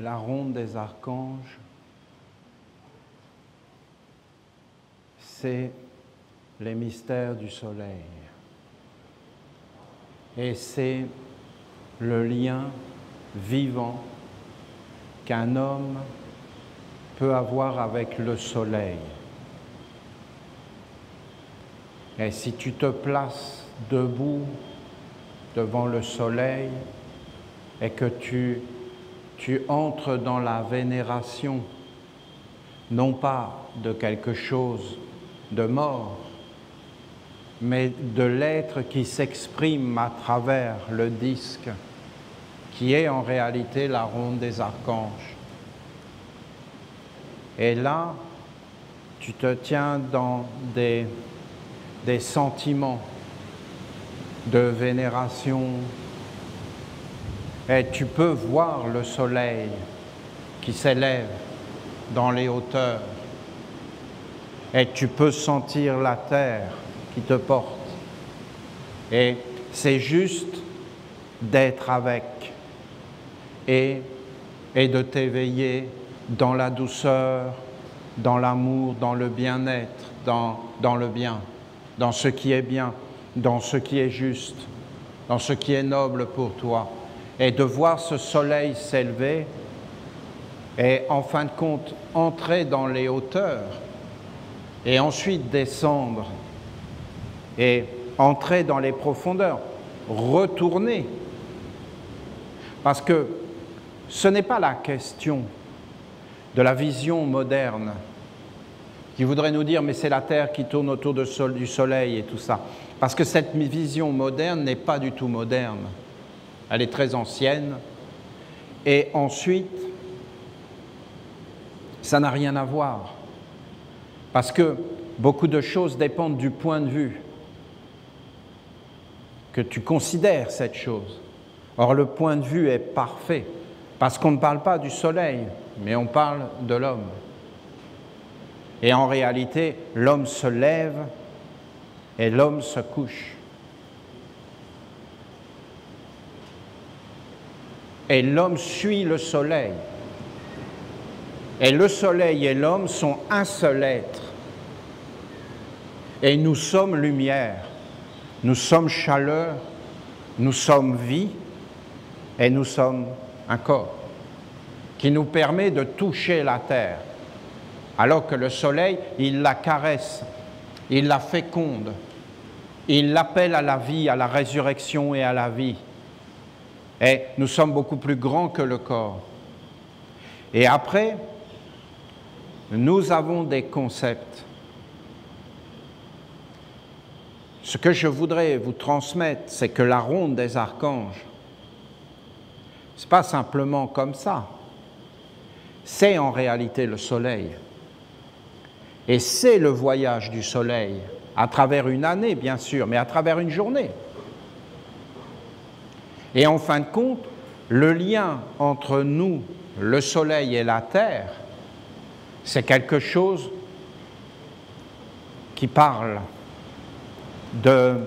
la ronde des archanges, c'est les mystères du soleil. Et c'est le lien vivant qu'un homme peut avoir avec le soleil. Et si tu te places debout devant le soleil et que tu entres dans la vénération, non pas de quelque chose de mort, mais de l'être qui s'exprime à travers le disque, qui est en réalité la ronde des archanges. Et là, tu te tiens dans des sentiments de vénération, et tu peux voir le soleil qui s'élève dans les hauteurs, et tu peux sentir la terre qui te porte. Et c'est juste d'être avec et de t'éveiller dans la douceur, dans l'amour, dans le bien-être, dans le bien, dans ce qui est bien, dans ce qui est juste, dans ce qui est noble pour toi. Et de voir ce soleil s'élever et en fin de compte entrer dans les hauteurs et ensuite descendre et entrer dans les profondeurs, retourner. Parce que ce n'est pas la question de la vision moderne qui voudrait nous dire « mais c'est la Terre qui tourne autour du Soleil » et tout ça. Parce que cette vision moderne n'est pas du tout moderne. Elle est très ancienne. Et ensuite, ça n'a rien à voir. Parce que beaucoup de choses dépendent du point de vue que tu considères cette chose. Or, le point de vue est parfait, parce qu'on ne parle pas du soleil, mais on parle de l'homme. Et en réalité, l'homme se lève et l'homme se couche. Et l'homme suit le soleil. Et le soleil et l'homme sont un seul être. Et nous sommes lumière. Nous sommes chaleur, nous sommes vie et nous sommes un corps qui nous permet de toucher la terre, alors que le soleil, il la caresse, il la féconde, il l'appelle à la vie, à la résurrection et à la vie. Et nous sommes beaucoup plus grands que le corps. Et après, nous avons des concepts. Ce que je voudrais vous transmettre, c'est que la ronde des archanges, ce n'est pas simplement comme ça. C'est en réalité le soleil. Et c'est le voyage du soleil, à travers une année, bien sûr, mais à travers une journée. Et en fin de compte, le lien entre nous, le soleil et la terre, c'est quelque chose qui parle de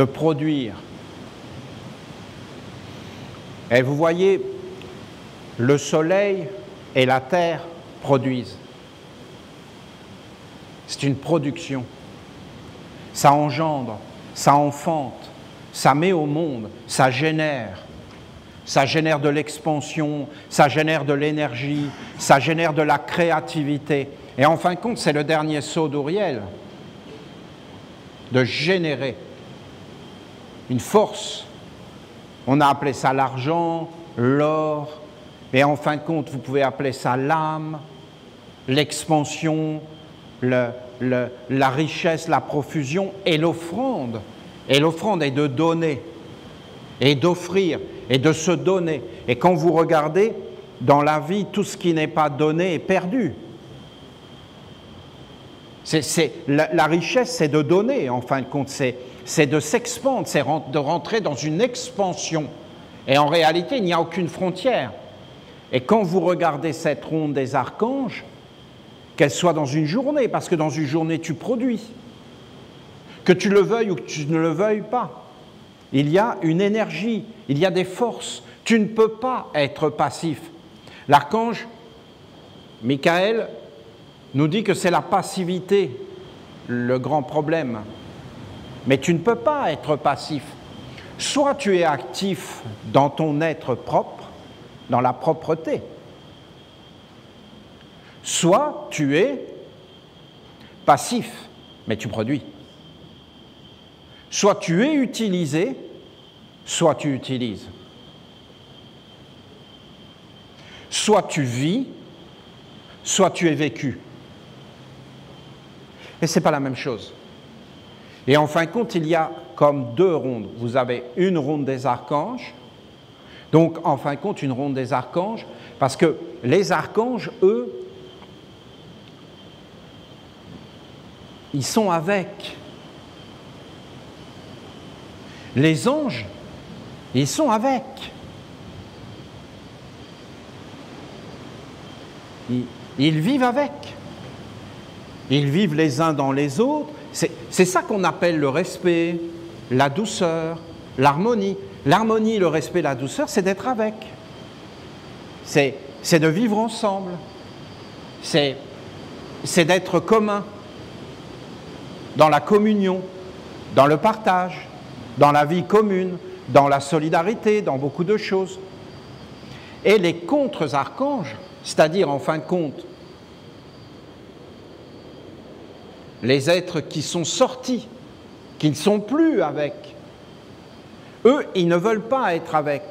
produire. Et vous voyez, le soleil et la terre produisent. C'est une production. Ça engendre, ça enfante, ça met au monde, ça génère. Ça génère de l'expansion, ça génère de l'énergie, ça génère de la créativité. Et en fin de compte, c'est le dernier saut d'Uriel, de générer une force. On a appelé ça l'argent, l'or, et en fin de compte, vous pouvez appeler ça l'âme, l'expansion, la richesse, la profusion et l'offrande. Et l'offrande est de donner, et d'offrir, et de se donner. Et quand vous regardez, dans la vie, tout ce qui n'est pas donné est perdu. La richesse, c'est de donner, en fin de compte, c'est de s'expandre, c'est de rentrer dans une expansion. Et en réalité, il n'y a aucune frontière. Et quand vous regardez cette ronde des archanges, qu'elle soit dans une journée, parce que dans une journée, tu produis, que tu le veuilles ou que tu ne le veuilles pas, il y a une énergie, il y a des forces Tu ne peux pas être passif. L'archange Michael nous dit que c'est la passivité le grand problème. Mais tu ne peux pas être passif. Soit tu es actif dans ton être propre, dans la propreté, soit tu es passif, mais tu produis. Soit tu es utilisé, soit tu utilises. Soit tu vis, soit tu es vécu. Et ce n'est pas la même chose. Et en fin de compte, il y a comme deux rondes. Vous avez une ronde des archanges, donc en fin de compte, une ronde des archanges, parce que les archanges, eux, ils sont avec. Les anges, ils sont avec. Ils vivent avec. Ils vivent les uns dans les autres. C'est ça qu'on appelle le respect, la douceur, l'harmonie. L'harmonie, le respect, la douceur, c'est d'être avec. C'est de vivre ensemble. C'est d'être commun. Dans la communion, dans le partage, dans la vie commune, dans la solidarité, dans beaucoup de choses. Et les contre-archanges, c'est-à-dire en fin de compte, les êtres qui sont sortis, qui ne sont plus avec, eux, ils ne veulent pas être avec.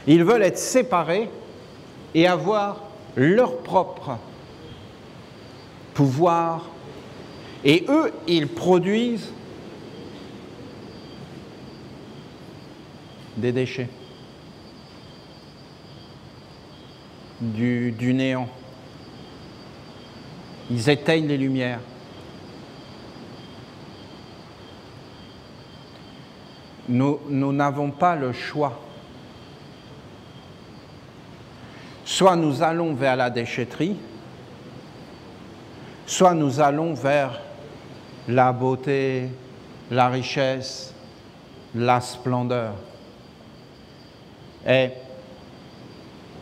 Ils veulent être séparés et avoir leur propre pouvoir. Et eux, ils produisent des déchets, du néant. Ils éteignent les lumières. Nous n'avons pas le choix. Soit nous allons vers la déchetterie, soit nous allons vers la beauté, la richesse, la splendeur. Et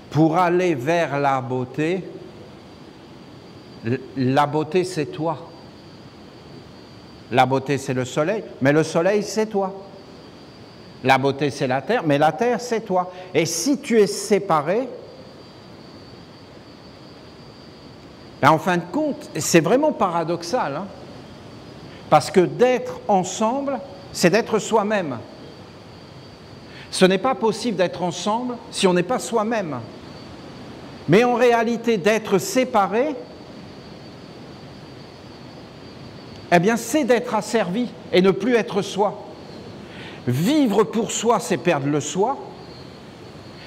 pour aller vers la beauté c'est toi. La beauté c'est le soleil, mais le soleil c'est toi. La beauté c'est la terre, mais la terre c'est toi. Et si tu es séparé, ben en fin de compte, c'est vraiment paradoxal, hein, parce que d'être ensemble, c'est d'être soi-même. Ce n'est pas possible d'être ensemble si on n'est pas soi-même. Mais en réalité, d'être séparé, eh bien, c'est d'être asservi et ne plus être soi. Vivre pour soi, c'est perdre le soi.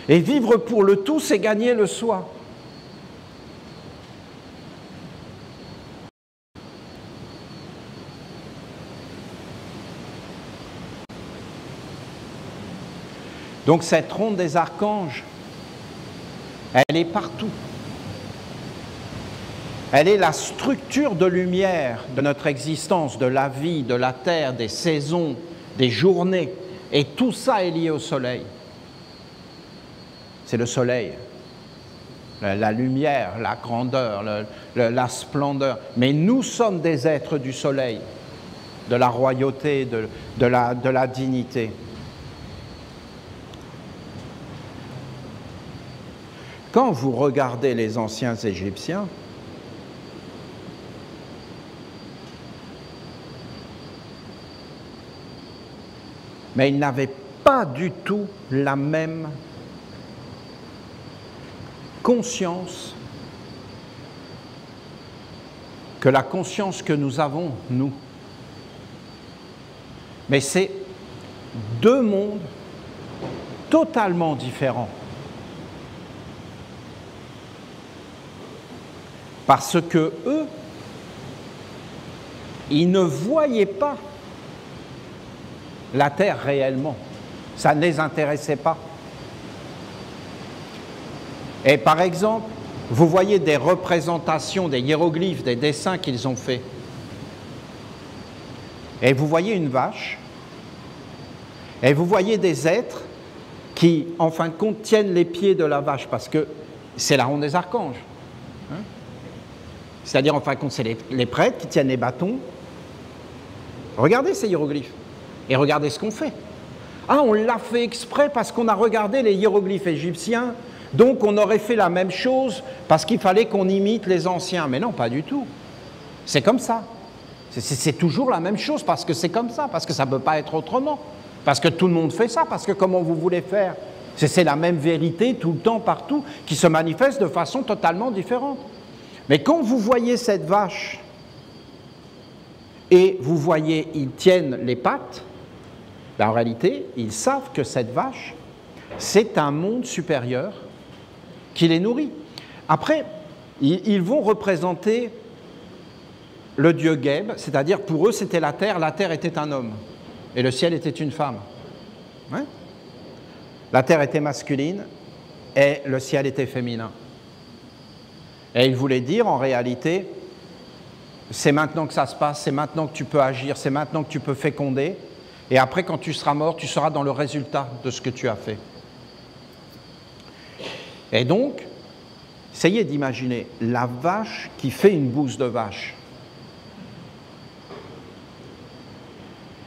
Et vivre pour le tout, c'est gagner le soi. Donc cette ronde des archanges, elle est partout. Elle est la structure de lumière de notre existence, de la vie, de la terre, des saisons, des journées. Et tout ça est lié au soleil. C'est le soleil. La lumière, la grandeur, la splendeur. Mais nous sommes des êtres du soleil, de la royauté, de la dignité. Quand vous regardez les anciens Égyptiens, mais ils n'avaient pas du tout la même conscience que la conscience que nous avons, nous. Mais c'est deux mondes totalement différents. Parce que eux, ils ne voyaient pas la terre réellement. Ça ne les intéressait pas. Et par exemple, vous voyez des représentations, des hiéroglyphes, des dessins qu'ils ont faits. Et vous voyez une vache, et vous voyez des êtres qui, en fin de compte, tiennent les pieds de la vache, parce que c'est la ronde des archanges. Hein? C'est-à-dire, en fin de compte, c'est les prêtres qui tiennent les bâtons. Regardez ces hiéroglyphes, et regardez ce qu'on fait. Ah, on l'a fait exprès parce qu'on a regardé les hiéroglyphes égyptiens, donc on aurait fait la même chose parce qu'il fallait qu'on imite les anciens. Mais non, pas du tout. C'est comme ça. C'est toujours la même chose parce que c'est comme ça, parce que ça ne peut pas être autrement. Parce que tout le monde fait ça, parce que comment vous voulez faire? C'est la même vérité tout le temps, partout, qui se manifeste de façon totalement différente. Mais quand vous voyez cette vache, et vous voyez, ils tiennent les pattes, ben en réalité, ils savent que cette vache, c'est un monde supérieur qui les nourrit. Après, ils vont représenter le dieu Geb, c'est-à-dire pour eux, c'était la terre était un homme, et le ciel était une femme. Ouais. La terre était masculine, et le ciel était féminin. Et ils voulaient dire, en réalité, c'est maintenant que ça se passe, c'est maintenant que tu peux agir, c'est maintenant que tu peux féconder, et après, quand tu seras mort, tu seras dans le résultat de ce que tu as fait. Et donc, essayez d'imaginer la vache qui fait une bouse de vache.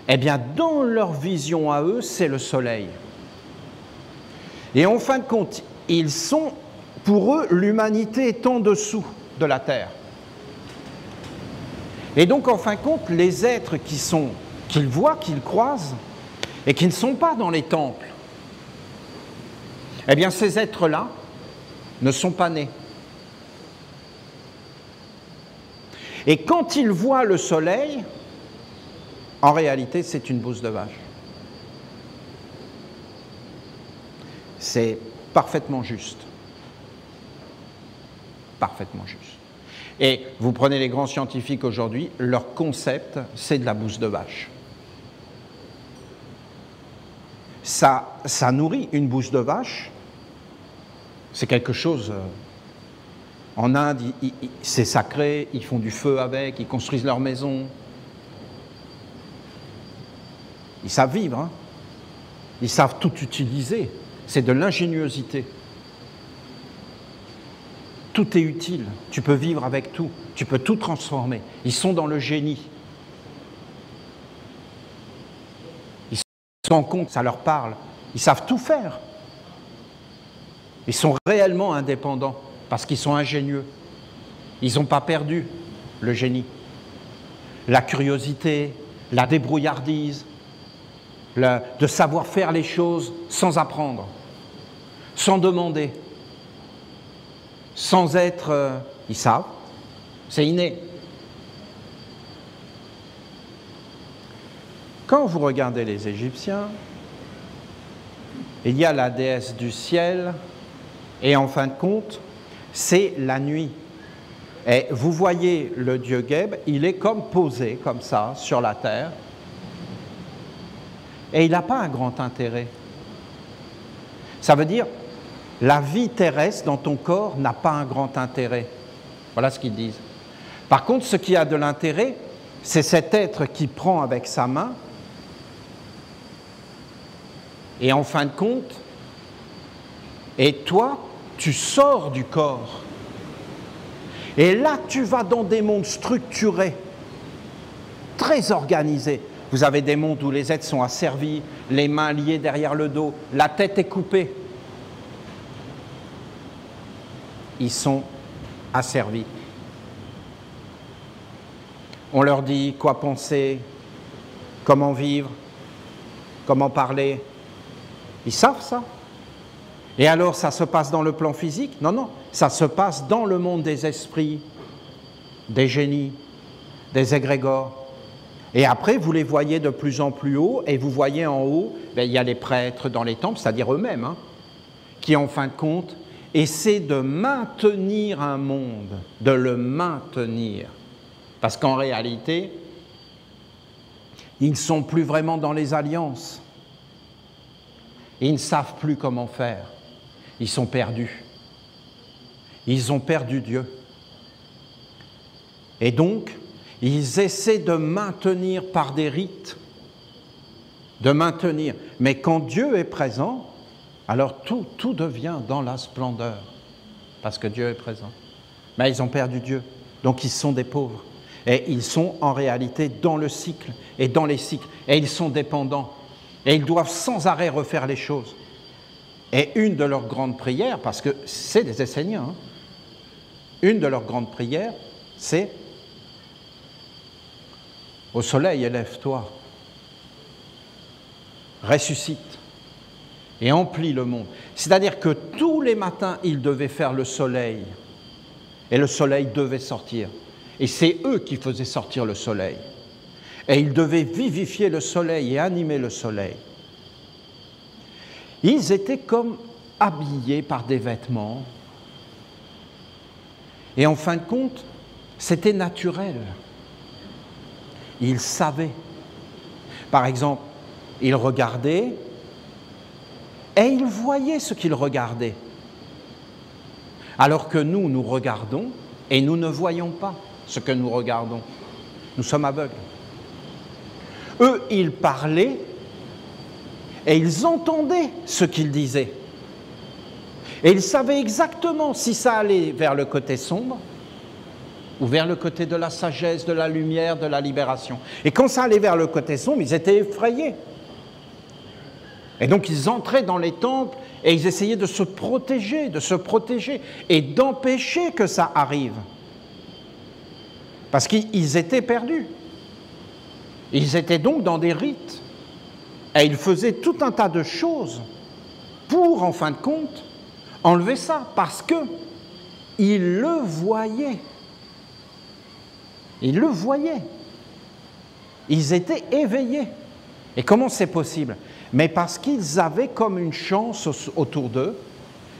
Eh bien, dans leur vision à eux, c'est le soleil. Et en fin de compte, ils sont, pour eux, l'humanité est en dessous de la terre. Et donc, en fin de compte, les êtres qu'ils voient, qu'ils croisent, et qui ne sont pas dans les temples, eh bien, ces êtres-là ne sont pas nés. Et quand ils voient le soleil, en réalité, c'est une bouse de vache. C'est parfaitement juste. Parfaitement juste. Et vous prenez les grands scientifiques aujourd'hui, leur concept, c'est de la bouse de vache. Ça nourrit une bouse de vache. C'est quelque chose... En Inde, c'est sacré, ils font du feu avec, ils construisent leur maison. Ils savent vivre, hein. Ils savent tout utiliser. C'est de l'ingéniosité. Tout est utile. Tu peux vivre avec tout. Tu peux tout transformer. Ils sont dans le génie. Ils se rendent compte, ça leur parle. Ils savent tout faire. Ils sont réellement indépendants parce qu'ils sont ingénieux. Ils n'ont pas perdu le génie. La curiosité, la débrouillardise, de savoir faire les choses sans apprendre, sans demander, sans être... ils savent, c'est inné. Quand vous regardez les Égyptiens, il y a la déesse du ciel, et en fin de compte, c'est la nuit. Et vous voyez le dieu Geb, il est comme posé, comme ça, sur la terre, et il n'a pas un grand intérêt. Ça veut dire, la vie terrestre dans ton corps n'a pas un grand intérêt. Voilà ce qu'ils disent. Par contre, ce qui a de l'intérêt, c'est cet être qui prend avec sa main, et en fin de compte, et toi, tu sors du corps. Et là, tu vas dans des mondes structurés, très organisés. Vous avez des mondes où les êtres sont asservis, les mains liées derrière le dos, la tête est coupée. Ils sont asservis. On leur dit quoi penser, comment vivre, comment parler. Ils savent ça. Et alors, ça se passe dans le plan physique? Non, non, ça se passe dans le monde des esprits, des génies, des égrégores. Et après, vous les voyez de plus en plus haut, et vous voyez en haut, ben, il y a les prêtres dans les temples, c'est-à-dire eux-mêmes, hein, qui en fin de compte essaient de maintenir un monde, de le maintenir. Parce qu'en réalité, ils ne sont plus vraiment dans les alliances. Ils ne savent plus comment faire. Ils sont perdus. Ils ont perdu Dieu. Et donc, ils essaient de maintenir par des rites, de maintenir. Mais quand Dieu est présent, alors tout devient dans la splendeur, parce que Dieu est présent. Mais ils ont perdu Dieu, donc ils sont des pauvres. Et ils sont en réalité dans le cycle et dans les cycles. Et ils sont dépendants. Et ils doivent sans arrêt refaire les choses. Et une de leurs grandes prières, parce que c'est des Esséniens, hein, une de leurs grandes prières, c'est « Au soleil, élève-toi, ressuscite et emplis le monde. » C'est-à-dire que tous les matins, ils devaient faire le soleil. Et le soleil devait sortir. Et c'est eux qui faisaient sortir le soleil. Et ils devaient vivifier le soleil et animer le soleil. Ils étaient comme habillés par des vêtements. Et en fin de compte, c'était naturel. Ils savaient. Par exemple, ils regardaient et ils voyaient ce qu'ils regardaient. Alors que nous, nous regardons et nous ne voyons pas ce que nous regardons. Nous sommes aveugles. Eux, ils parlaient et ils entendaient ce qu'ils disaient. Et ils savaient exactement si ça allait vers le côté sombre ou vers le côté de la sagesse, de la lumière, de la libération. Et quand ça allait vers le côté sombre, ils étaient effrayés. Et donc ils entraient dans les temples et ils essayaient de se protéger et d'empêcher que ça arrive. Parce qu'ils étaient perdus. Ils étaient donc dans des rites. Et ils faisaient tout un tas de choses pour, en fin de compte, enlever ça. Parce qu'ils le voyaient. Ils le voyaient. Ils étaient éveillés. Et comment c'est possible? Mais parce qu'ils avaient comme une chance autour d'eux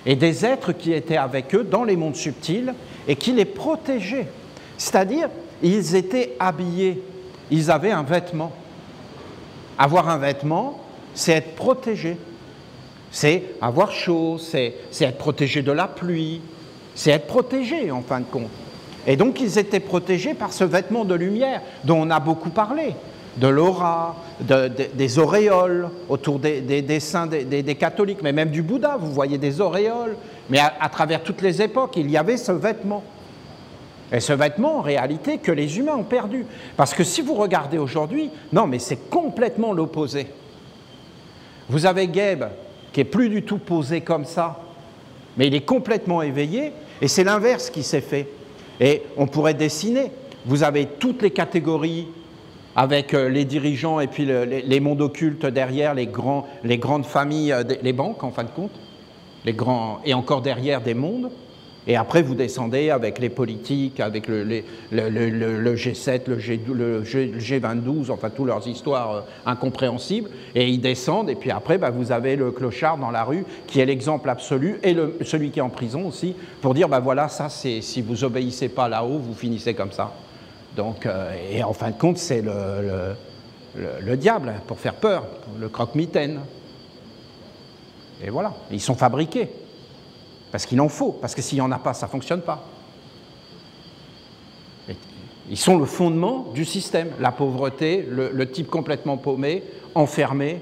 et des êtres qui étaient avec eux dans les mondes subtils et qui les protégeaient. C'est-à-dire, ils étaient habillés, ils avaient un vêtement. Avoir un vêtement, c'est être protégé. C'est avoir chaud, c'est être protégé de la pluie, c'est être protégé en fin de compte. Et donc ils étaient protégés par ce vêtement de lumière dont on a beaucoup parlé, de l'aura, des auréoles autour des saints, des catholiques, mais même du Bouddha, vous voyez des auréoles. Mais à travers toutes les époques, il y avait ce vêtement. Et ce vêtement, en réalité, que les humains ont perdu. Parce que si vous regardez aujourd'hui, non, mais c'est complètement l'opposé. Vous avez Gabe, qui est plus du tout posé comme ça, mais il est complètement éveillé, et c'est l'inverse qui s'est fait. Et on pourrait dessiner. Vous avez toutes les catégories avec les dirigeants et puis les mondes occultes derrière, les grandes familles, les banques en fin de compte, et encore derrière des mondes. Et après, vous descendez avec les politiques, avec le G7, le G22, enfin, toutes leurs histoires incompréhensibles. Et ils descendent, et puis après, vous avez le clochard dans la rue, qui est l'exemple absolu, et celui qui est en prison aussi, pour dire, voilà, ça, c'est si vous obéissez pas là-haut, vous finissez comme ça. Donc, et en fin de compte, c'est le diable, pour faire peur, le croque-mitaine. Et voilà, ils sont fabriqués. Parce qu'il en faut, parce que s'il n'y en a pas, ça ne fonctionne pas. Ils sont le fondement du système. La pauvreté, le type complètement paumé, enfermé,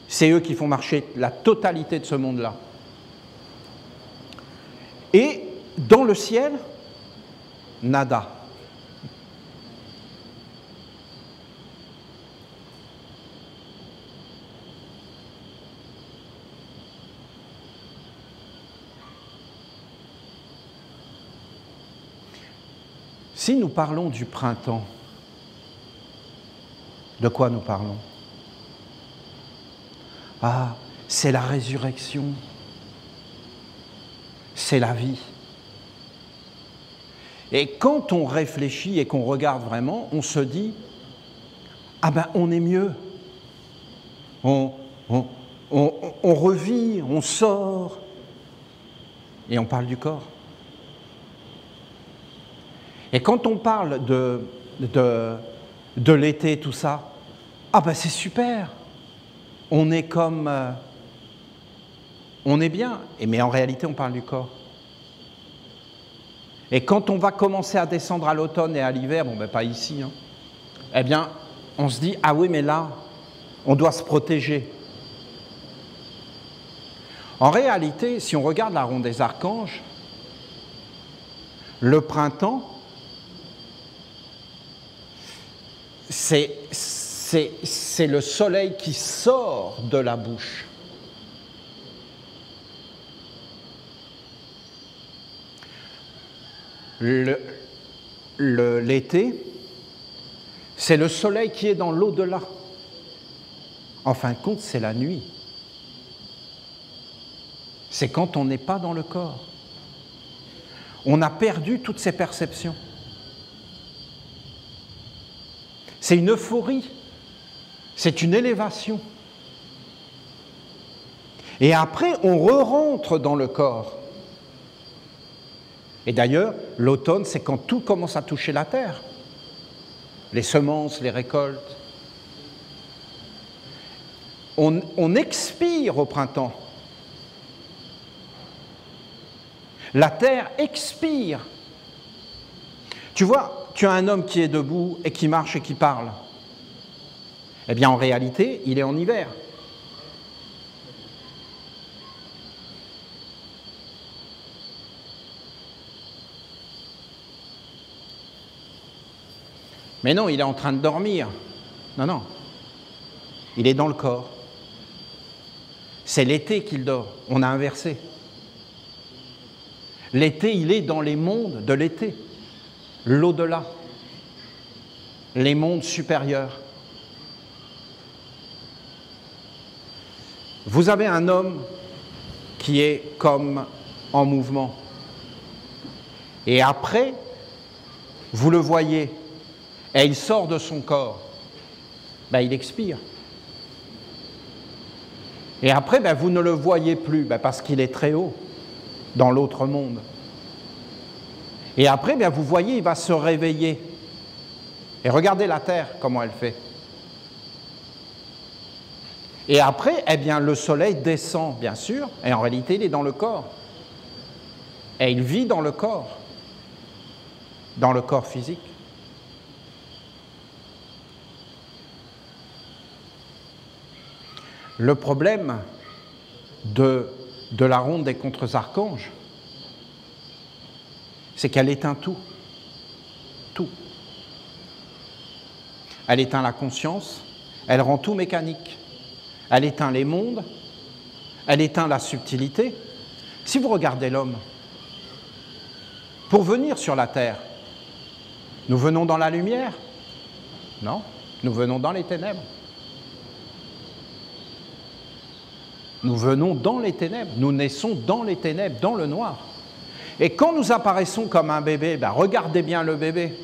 c'est eux qui font marcher la totalité de ce monde-là. Et dans le ciel, nada. Si nous parlons du printemps, de quoi nous parlons? Ah, c'est la résurrection, c'est la vie. Et quand on réfléchit et qu'on regarde vraiment, on se dit, ah ben on est mieux, on revit, on sort, et on parle du corps. Et quand on parle de l'été, tout ça, ah ben c'est super, on est comme, on est bien, mais en réalité on parle du corps. Et quand on va commencer à descendre à l'automne et à l'hiver, bon ben pas ici, hein, eh bien on se dit, ah oui mais là, on doit se protéger. En réalité, si on regarde la ronde des archanges, le printemps, c'est le soleil qui sort de la bouche. L'été, c'est le soleil qui est dans l'au-delà. En fin de compte, c'est la nuit. C'est quand on n'est pas dans le corps. On a perdu toutes ces perceptions. C'est une euphorie, c'est une élévation. Et après, on re-rentre dans le corps. Et d'ailleurs, l'automne, c'est quand tout commence à toucher la terre. Les semences, les récoltes. On expire au printemps. La terre expire. Tu vois, tu as un homme qui est debout et qui marche et qui parle. Eh bien, en réalité, il est en hiver. Mais non, il est en train de dormir. Non, non. Il est dans le corps. C'est l'été qu'il dort. On a inversé. L'été, il est dans les mondes de l'été. L'au-delà. Les mondes supérieurs. Vous avez un homme qui est comme en mouvement. Et après, vous le voyez, et il sort de son corps, ben, il expire. Et après, ben, vous ne le voyez plus, ben, parce qu'il est très haut, dans l'autre monde. Et après, ben, vous voyez, il va se réveiller. Et regardez la Terre, comment elle fait. Et après, eh bien, le soleil descend, bien sûr, et en réalité, il est dans le corps. Et il vit dans le corps physique. Le problème de la ronde des contre-archanges, c'est qu'elle éteint tout. Tout. Elle éteint la conscience, elle rend tout mécanique. Elle éteint les mondes, elle éteint la subtilité. Si vous regardez l'homme, pour venir sur la terre, nous venons dans la lumière? Non, nous venons dans les ténèbres. Nous venons dans les ténèbres, nous naissons dans les ténèbres, dans le noir. Et quand nous apparaissons comme un bébé, ben regardez bien le bébé,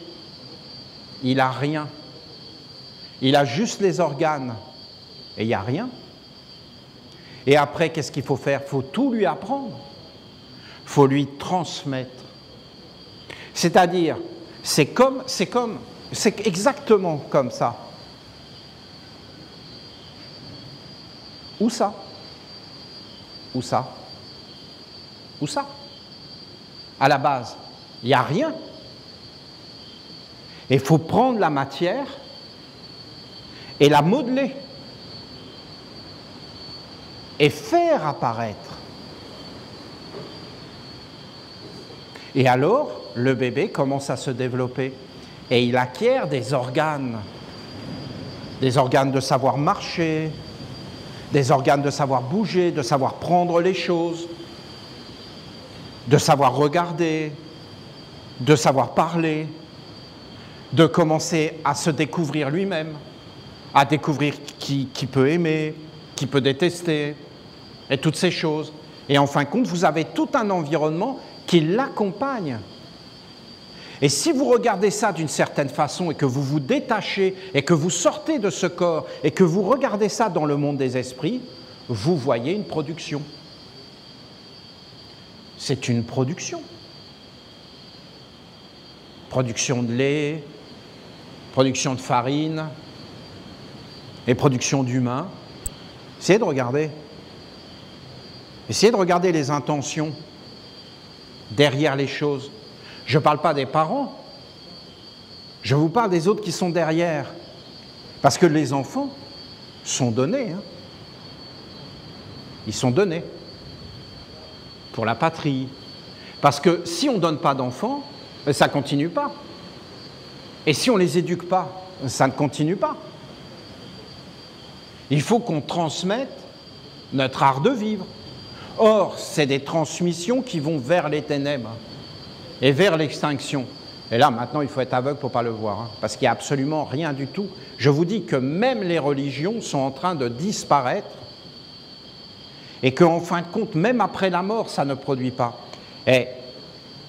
il n'a rien. Il a juste les organes et il n'y a rien. Et après, qu'est-ce qu'il faut faire? Il faut tout lui apprendre. Il faut lui transmettre. C'est-à-dire, c'est exactement comme ça. Où ça? Où ça? Où ça? À la base, il n'y a rien. Et il faut prendre la matière et la modeler et faire apparaître. Et alors, le bébé commence à se développer et il acquiert des organes de savoir marcher, des organes de savoir bouger, de savoir prendre les choses, de savoir regarder, de savoir parler, de commencer à se découvrir lui-même, à découvrir qui peut aimer, qui peut détester, et toutes ces choses. Et en fin de compte, vous avez tout un environnement qui l'accompagne. Et si vous regardez ça d'une certaine façon et que vous vous détachez et que vous sortez de ce corps et que vous regardez ça dans le monde des esprits, vous voyez une production. C'est une production. Production de lait, production de farine et production d'humains. Essayez de regarder. Essayez de regarder les intentions derrière les choses. Je ne parle pas des parents, je vous parle des autres qui sont derrière. Parce que les enfants sont donnés. Hein. Ils sont donnés. pour la patrie. Parce que si on ne donne pas d'enfants, ça ne continue pas. Et si on ne les éduque pas, ça ne continue pas. Il faut qu'on transmette notre art de vivre. Or, c'est des transmissions qui vont vers les ténèbres et vers l'extinction. Et là, maintenant, il faut être aveugle pour ne pas le voir, hein, parce qu'il n'y a absolument rien du tout. Je vous dis que même les religions sont en train de disparaître et qu'en fin de compte, même après la mort, ça ne produit pas. Et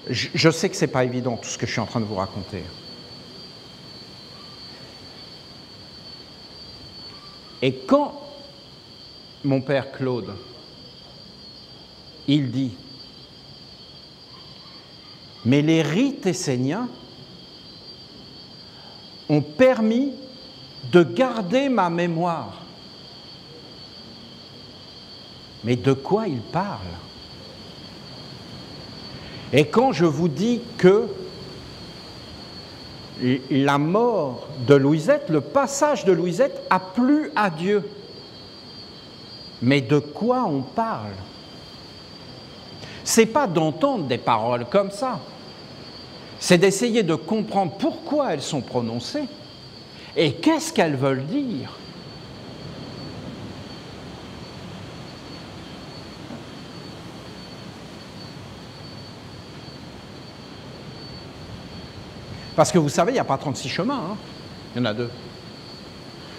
je sais que ce n'est pas évident, tout ce que je suis en train de vous raconter. Et quand mon père Claude, il dit « Mais les rites esséniens ont permis de garder ma mémoire. » Mais de quoi il parle? Et quand je vous dis que la mort de Louisette, le passage de Louisette a plu à Dieu, mais de quoi on parle? C'est pas d'entendre des paroles comme ça, c'est d'essayer de comprendre pourquoi elles sont prononcées et qu'est-ce qu'elles veulent dire. Parce que vous savez, il n'y a pas 36 chemins, hein. Il y en a deux.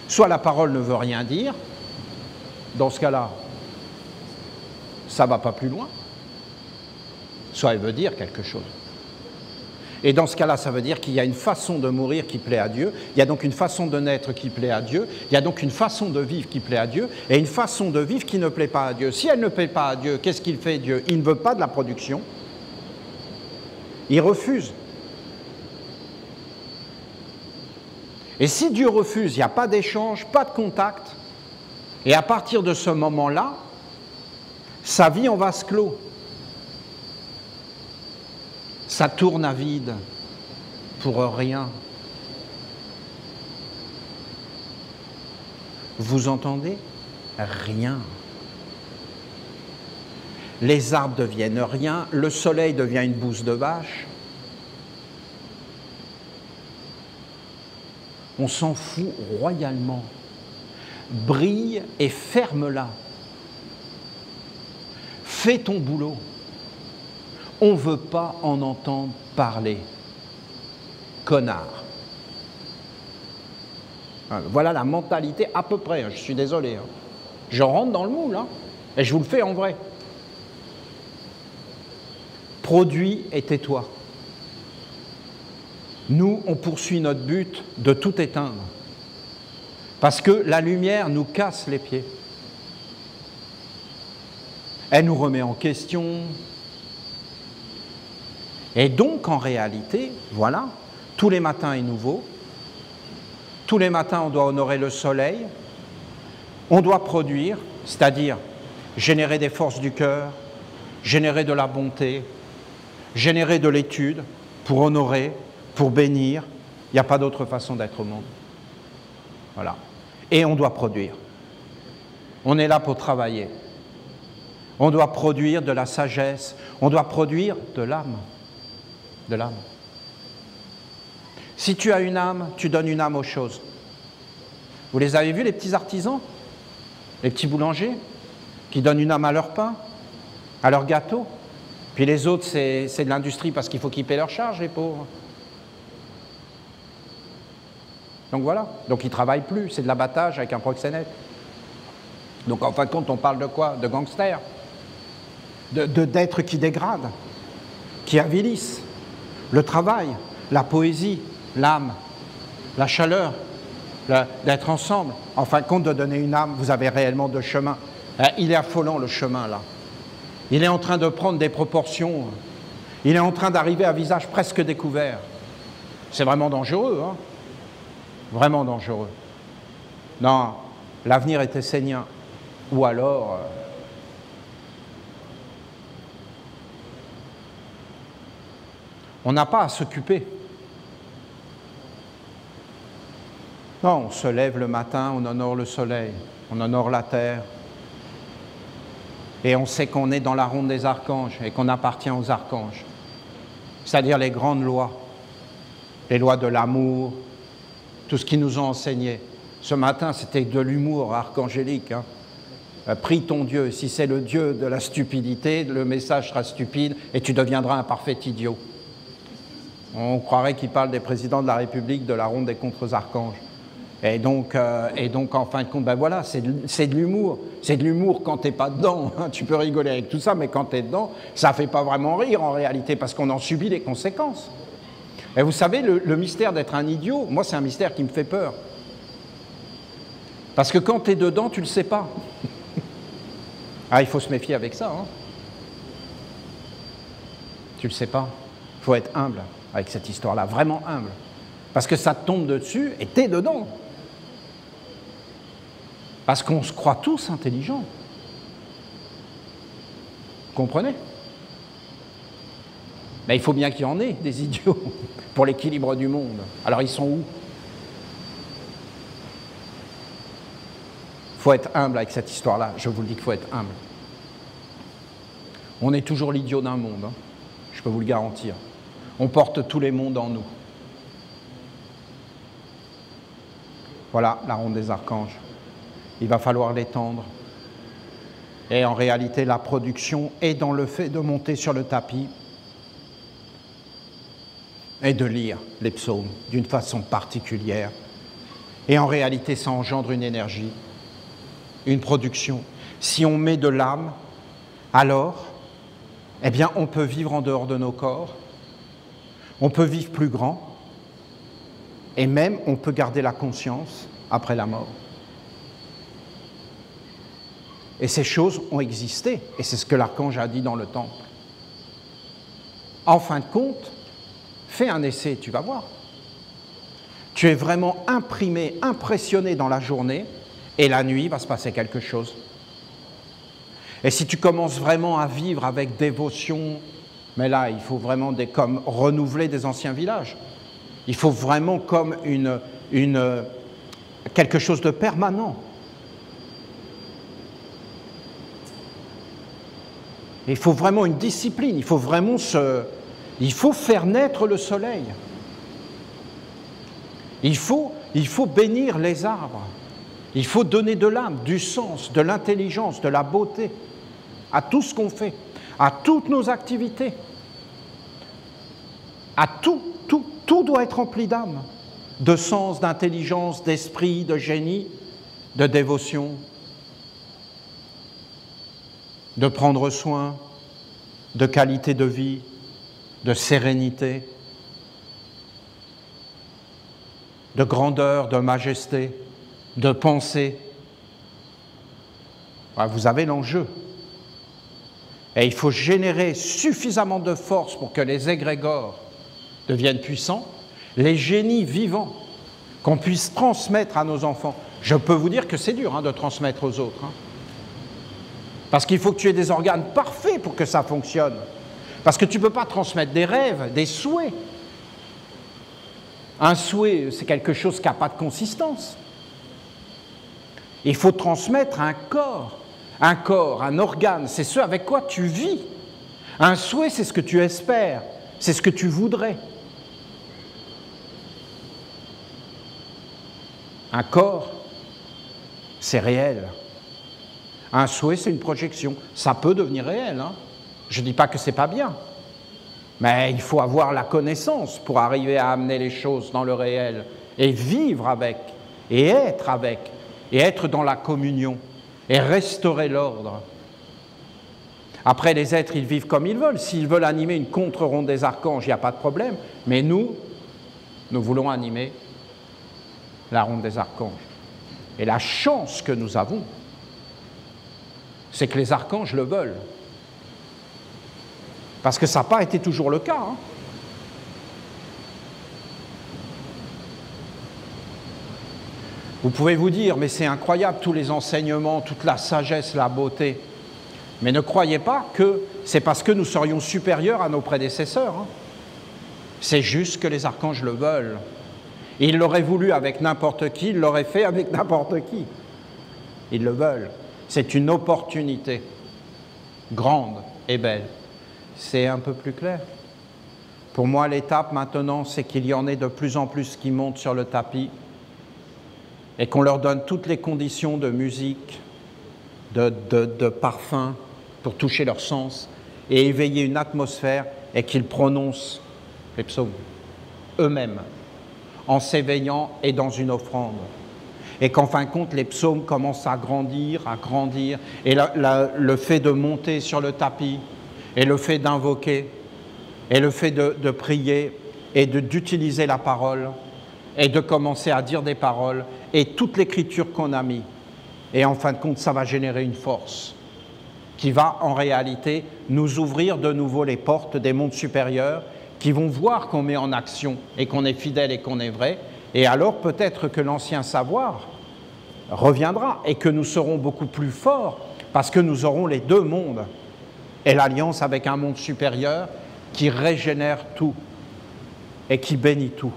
Soit la parole ne veut rien dire, dans ce cas-là, ça ne va pas plus loin, soit elle veut dire quelque chose. Et dans ce cas-là, ça veut dire qu'il y a une façon de mourir qui plaît à Dieu, il y a donc une façon de naître qui plaît à Dieu, il y a donc une façon de vivre qui plaît à Dieu, et une façon de vivre qui ne plaît pas à Dieu. Si elle ne plaît pas à Dieu, qu'est-ce qu'il fait Dieu? Il ne veut pas de la production, il refuse. Et si Dieu refuse, il n'y a pas d'échange, pas de contact, et à partir de ce moment-là, sa vie en vase clos. Ça tourne à vide pour rien. Vous entendez? Rien. Les arbres deviennent rien, le soleil devient une bouse de vache. On s'en fout royalement. Brille et ferme-la. Fais ton boulot. On ne veut pas en entendre parler. Connard. Voilà la mentalité à peu près, je suis désolé. Je rentre dans le moule, hein, et je vous le fais en vrai. Produis et tais-toi. Nous, on poursuit notre but de tout éteindre. Parce que la lumière nous casse les pieds. Elle nous remet en question. Et donc, en réalité, voilà, tous les matins est nouveau. Tous les matins, on doit honorer le soleil. On doit produire, c'est-à-dire générer des forces du cœur, générer de la bonté, générer de l'étude pour honorer, pour bénir. Il n'y a pas d'autre façon d'être au monde. Voilà. Et on doit produire. On est là pour travailler. On doit produire de la sagesse. On doit produire de l'âme. De l'âme. Si tu as une âme, tu donnes une âme aux choses. Vous les avez vus, les petits artisans? Les petits boulangers qui donnent une âme à leur pain, à leur gâteau. Puis les autres, c'est de l'industrie parce qu'il faut qu'ils paient leurs charges, les pauvres. Donc voilà, donc ils ne travaillent plus, c'est de l'abattage avec un proxénète. Donc en fin de compte, on parle de quoi? De gangsters, d'êtres qui dégradent, qui avilissent le travail, la poésie, l'âme, la chaleur, d'être ensemble. En fin de compte, de donner une âme, vous avez réellement deux chemins. Il est affolant le chemin là. Il est en train de prendre des proportions. Il est en train d'arriver à visage presque découvert. C'est vraiment dangereux, hein? Vraiment dangereux. Non, l'avenir est essénien. Ou alors... on n'a pas à s'occuper. Non, on se lève le matin, on honore le soleil, on honore la terre. Et on sait qu'on est dans la ronde des archanges et qu'on appartient aux archanges. C'est-à-dire les grandes lois, les lois de l'amour, tout ce qu'ils nous ont enseigné. Ce matin, c'était de l'humour archangélique. Prie ton Dieu, si c'est le Dieu de la stupidité, le message sera stupide et tu deviendras un parfait idiot. On croirait qu'il parle des présidents de la République, de la ronde des contre-archanges. Et donc, en fin de compte, ben voilà, c'est de l'humour. C'est de l'humour quand t'es pas dedans. Tu peux rigoler avec tout ça, mais quand t'es dedans, ça fait pas vraiment rire en réalité, parce qu'on en subit les conséquences. Et vous savez, le mystère d'être un idiot, moi, c'est un mystère qui me fait peur. Parce que quand t'es dedans, tu le sais pas. Ah, il faut se méfier avec ça. Tu le sais pas. Il faut être humble avec cette histoire-là, vraiment humble. Parce que ça te tombe dessus et t'es dedans. Parce qu'on se croit tous intelligents. Vous comprenez? Mais il faut bien qu'il y en ait des idiots pour l'équilibre du monde. Alors ils sont où? Il faut être humble avec cette histoire-là. Je vous le dis qu'il faut être humble. On est toujours l'idiot d'un monde, je peux vous le garantir. On porte tous les mondes en nous. Voilà la ronde des archanges. Il va falloir l'étendre. Et en réalité, la production est dans le fait de monter sur le tapis et de lire les psaumes d'une façon particulière. Et en réalité, ça engendre une énergie, une production. Si on met de l'âme, alors, eh bien, on peut vivre en dehors de nos corps, on peut vivre plus grand, et même on peut garder la conscience après la mort. Et ces choses ont existé, et c'est ce que l'archange a dit dans le temple. En fin de compte, fais un essai, tu vas voir. Tu es vraiment imprimé, impressionné dans la journée, et la nuit, il va se passer quelque chose. Et si tu commences vraiment à vivre avec dévotion, mais là, il faut vraiment comme renouveler des anciens villages. Il faut vraiment comme quelque chose de permanent. Il faut vraiment une discipline, il faut faire naître le soleil. Il faut bénir les arbres. Il faut donner de l'âme, du sens, de l'intelligence, de la beauté à tout ce qu'on fait, à toutes nos activités. À tout doit être rempli d'âme, de sens, d'intelligence, d'esprit, de génie, de dévotion, de prendre soin, de qualité de vie, de sérénité, de grandeur, de majesté, de pensée. Vous avez l'enjeu. Et il faut générer suffisamment de force pour que les égrégores deviennent puissants, les génies vivants, qu'on puisse transmettre à nos enfants. Je peux vous dire que c'est dur de transmettre aux autres. Parce qu'il faut que tu aies des organes parfaits pour que ça fonctionne. Parce que tu ne peux pas transmettre des rêves, des souhaits. Un souhait, c'est quelque chose qui n'a pas de consistance. Il faut transmettre un corps, un organe, c'est ce avec quoi tu vis. Un souhait, c'est ce que tu espères, c'est ce que tu voudrais. Un corps, c'est réel. Un souhait, c'est une projection. Ça peut devenir réel. Je ne dis pas que ce n'est pas bien. Mais il faut avoir la connaissance pour arriver à amener les choses dans le réel et vivre avec, et être dans la communion et restaurer l'ordre. Après, les êtres, ils vivent comme ils veulent. S'ils veulent animer une contre-ronde des archanges, il n'y a pas de problème. Mais nous voulons animer la ronde des archanges. Et la chance que nous avons, c'est que les archanges le veulent. Parce que ça n'a pas été toujours le cas. Vous pouvez vous dire, mais c'est incroyable, tous les enseignements, toute la sagesse, la beauté. Mais ne croyez pas que c'est parce que nous serions supérieurs à nos prédécesseurs. C'est juste que les archanges le veulent. Ils l'auraient voulu avec n'importe qui, ils l'auraient fait avec n'importe qui. Ils le veulent. C'est une opportunité. grande et belle. C'est un peu plus clair. Pour moi, l'étape maintenant, c'est qu'il y en ait de plus en plus qui montent sur le tapis et qu'on leur donne toutes les conditions de musique, de parfum pour toucher leur sens et éveiller une atmosphère et qu'ils prononcent les psaumes eux-mêmes en s'éveillant et dans une offrande. Et qu'en fin de compte, les psaumes commencent à grandir, et le fait de monter sur le tapis, et le fait d'invoquer, et le fait de prier, et d'utiliser la parole, et de commencer à dire des paroles, et toute l'écriture qu'on a mis. Et en fin de compte, ça va générer une force qui va en réalité nous ouvrir de nouveau les portes des mondes supérieurs, qui vont voir qu'on met en action et qu'on est fidèle et qu'on est vrai. Et alors peut-être que l'ancien savoir reviendra et que nous serons beaucoup plus forts parce que nous aurons les deux mondes et l'alliance avec un monde supérieur qui régénère tout et qui bénit tout.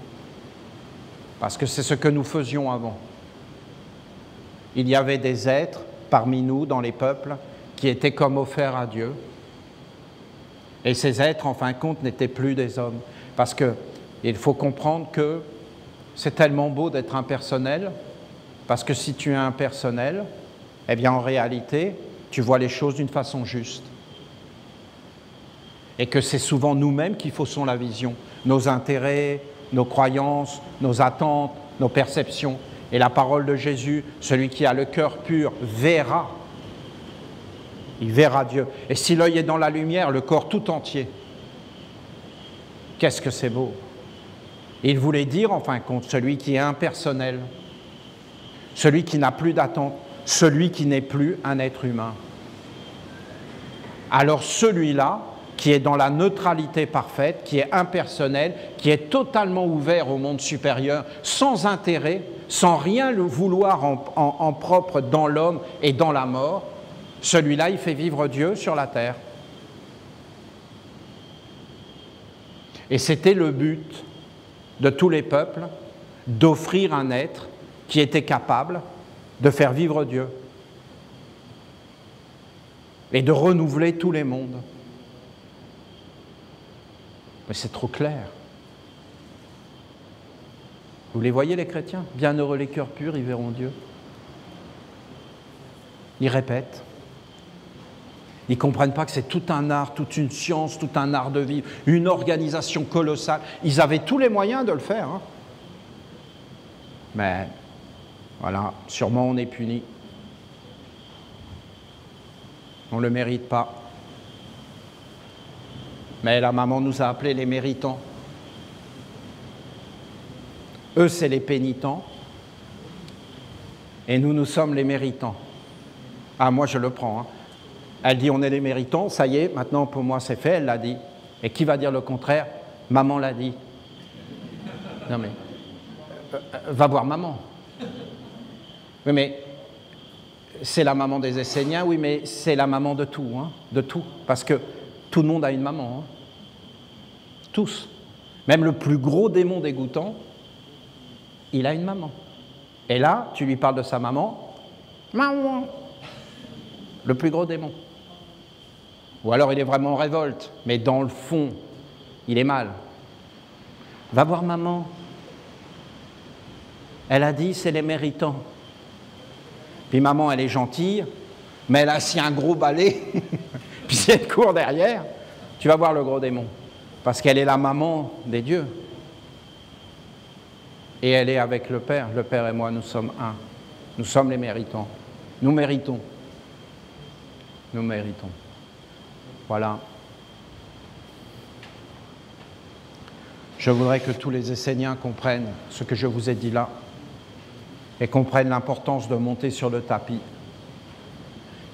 Parce que c'est ce que nous faisions avant. Il y avait des êtres parmi nous, dans les peuples, qui étaient comme offerts à Dieu. Et ces êtres, en fin de compte, n'étaient plus des hommes. Parce qu'il faut comprendre que c'est tellement beau d'être impersonnel, parce que si tu es impersonnel, eh bien en réalité, tu vois les choses d'une façon juste. Et que c'est souvent nous-mêmes qui faussons la vision, nos intérêts, nos croyances, nos attentes, nos perceptions. Et la parole de Jésus, celui qui a le cœur pur, verra. Il verra Dieu. Et si l'œil est dans la lumière, le corps tout entier. Qu'est-ce que c'est beau! Il voulait dire, en fin de compte, celui qui est impersonnel, celui qui n'a plus d'attente, celui qui n'est plus un être humain. Alors celui-là, qui est dans la neutralité parfaite, qui est impersonnel, qui est totalement ouvert au monde supérieur, sans intérêt, sans rien le vouloir en propre dans l'homme et dans la mort, celui-là, il fait vivre Dieu sur la terre. Et c'était le but de tous les peuples, d'offrir un être qui était capable de faire vivre Dieu et de renouveler tous les mondes. Mais c'est trop clair. Vous les voyez, les chrétiens? Bienheureux les cœurs purs, ils verront Dieu. Ils répètent. Ils ne comprennent pas que c'est tout un art, toute une science, tout un art de vivre, une organisation colossale. Ils avaient tous les moyens de le faire. Hein. Mais voilà, sûrement on est puni. On ne le mérite pas. Mais la maman nous a appelés les méritants. Eux, c'est les pénitents. Et nous, nous sommes les méritants. Ah, moi, je le prends. Hein. Elle dit, on est les méritants, ça y est, maintenant pour moi c'est fait, elle l'a dit. Et qui va dire le contraire? Maman l'a dit. Non mais, va voir maman. Oui mais, c'est la maman des Esséniens, oui mais c'est la maman de tout, hein, de tout. Parce que tout le monde a une maman. Hein. Tous. Même le plus gros démon dégoûtant, il a une maman. Et là, tu lui parles de sa maman, maman. Le plus gros démon. Ou alors il est vraiment en révolte, mais dans le fond, il est mal. Va voir maman. Elle a dit, c'est les méritants. Puis maman, elle est gentille, mais elle a assis un gros balai, puis si elle court derrière, tu vas voir le gros démon. Parce qu'elle est la maman des dieux. Et elle est avec le Père. Le Père et moi, nous sommes un. Nous sommes les méritants. Nous méritons. Nous méritons. Voilà. Je voudrais que tous les Esséniens comprennent ce que je vous ai dit là et comprennent l'importance de monter sur le tapis.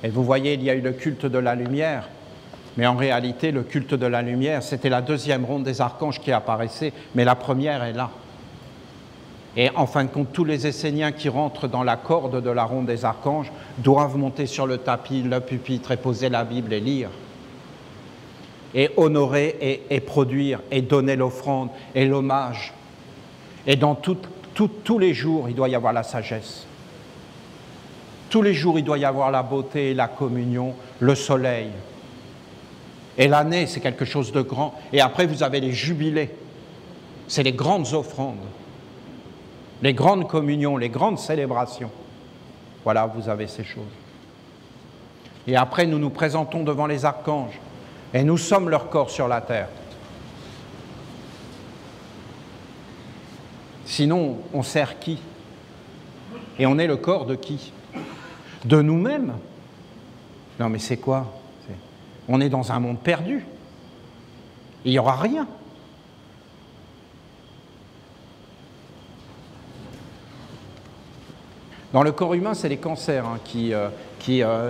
Et vous voyez, il y a eu le culte de la lumière, mais en réalité, le culte de la lumière, c'était la deuxième ronde des archanges qui apparaissait, mais la première est là. Et en fin de compte, tous les Esséniens qui rentrent dans la corde de la ronde des archanges doivent monter sur le tapis, le pupitre, et poser la Bible et lire. Et honorer et produire et donner l'offrande et l'hommage. Et dans tous les jours, il doit y avoir la sagesse. Tous les jours, il doit y avoir la beauté, la communion, le soleil. Et l'année, c'est quelque chose de grand. Et après, vous avez les jubilés. C'est les grandes offrandes, les grandes communions, les grandes célébrations. Voilà, vous avez ces choses. Et après, nous nous présentons devant les archanges. Et nous sommes leur corps sur la terre. Sinon, on sert qui? Et on est le corps de qui? De nous-mêmes? Non, mais c'est quoi? On est dans un monde perdu. Il n'y aura rien. Dans le corps humain, c'est les cancers qui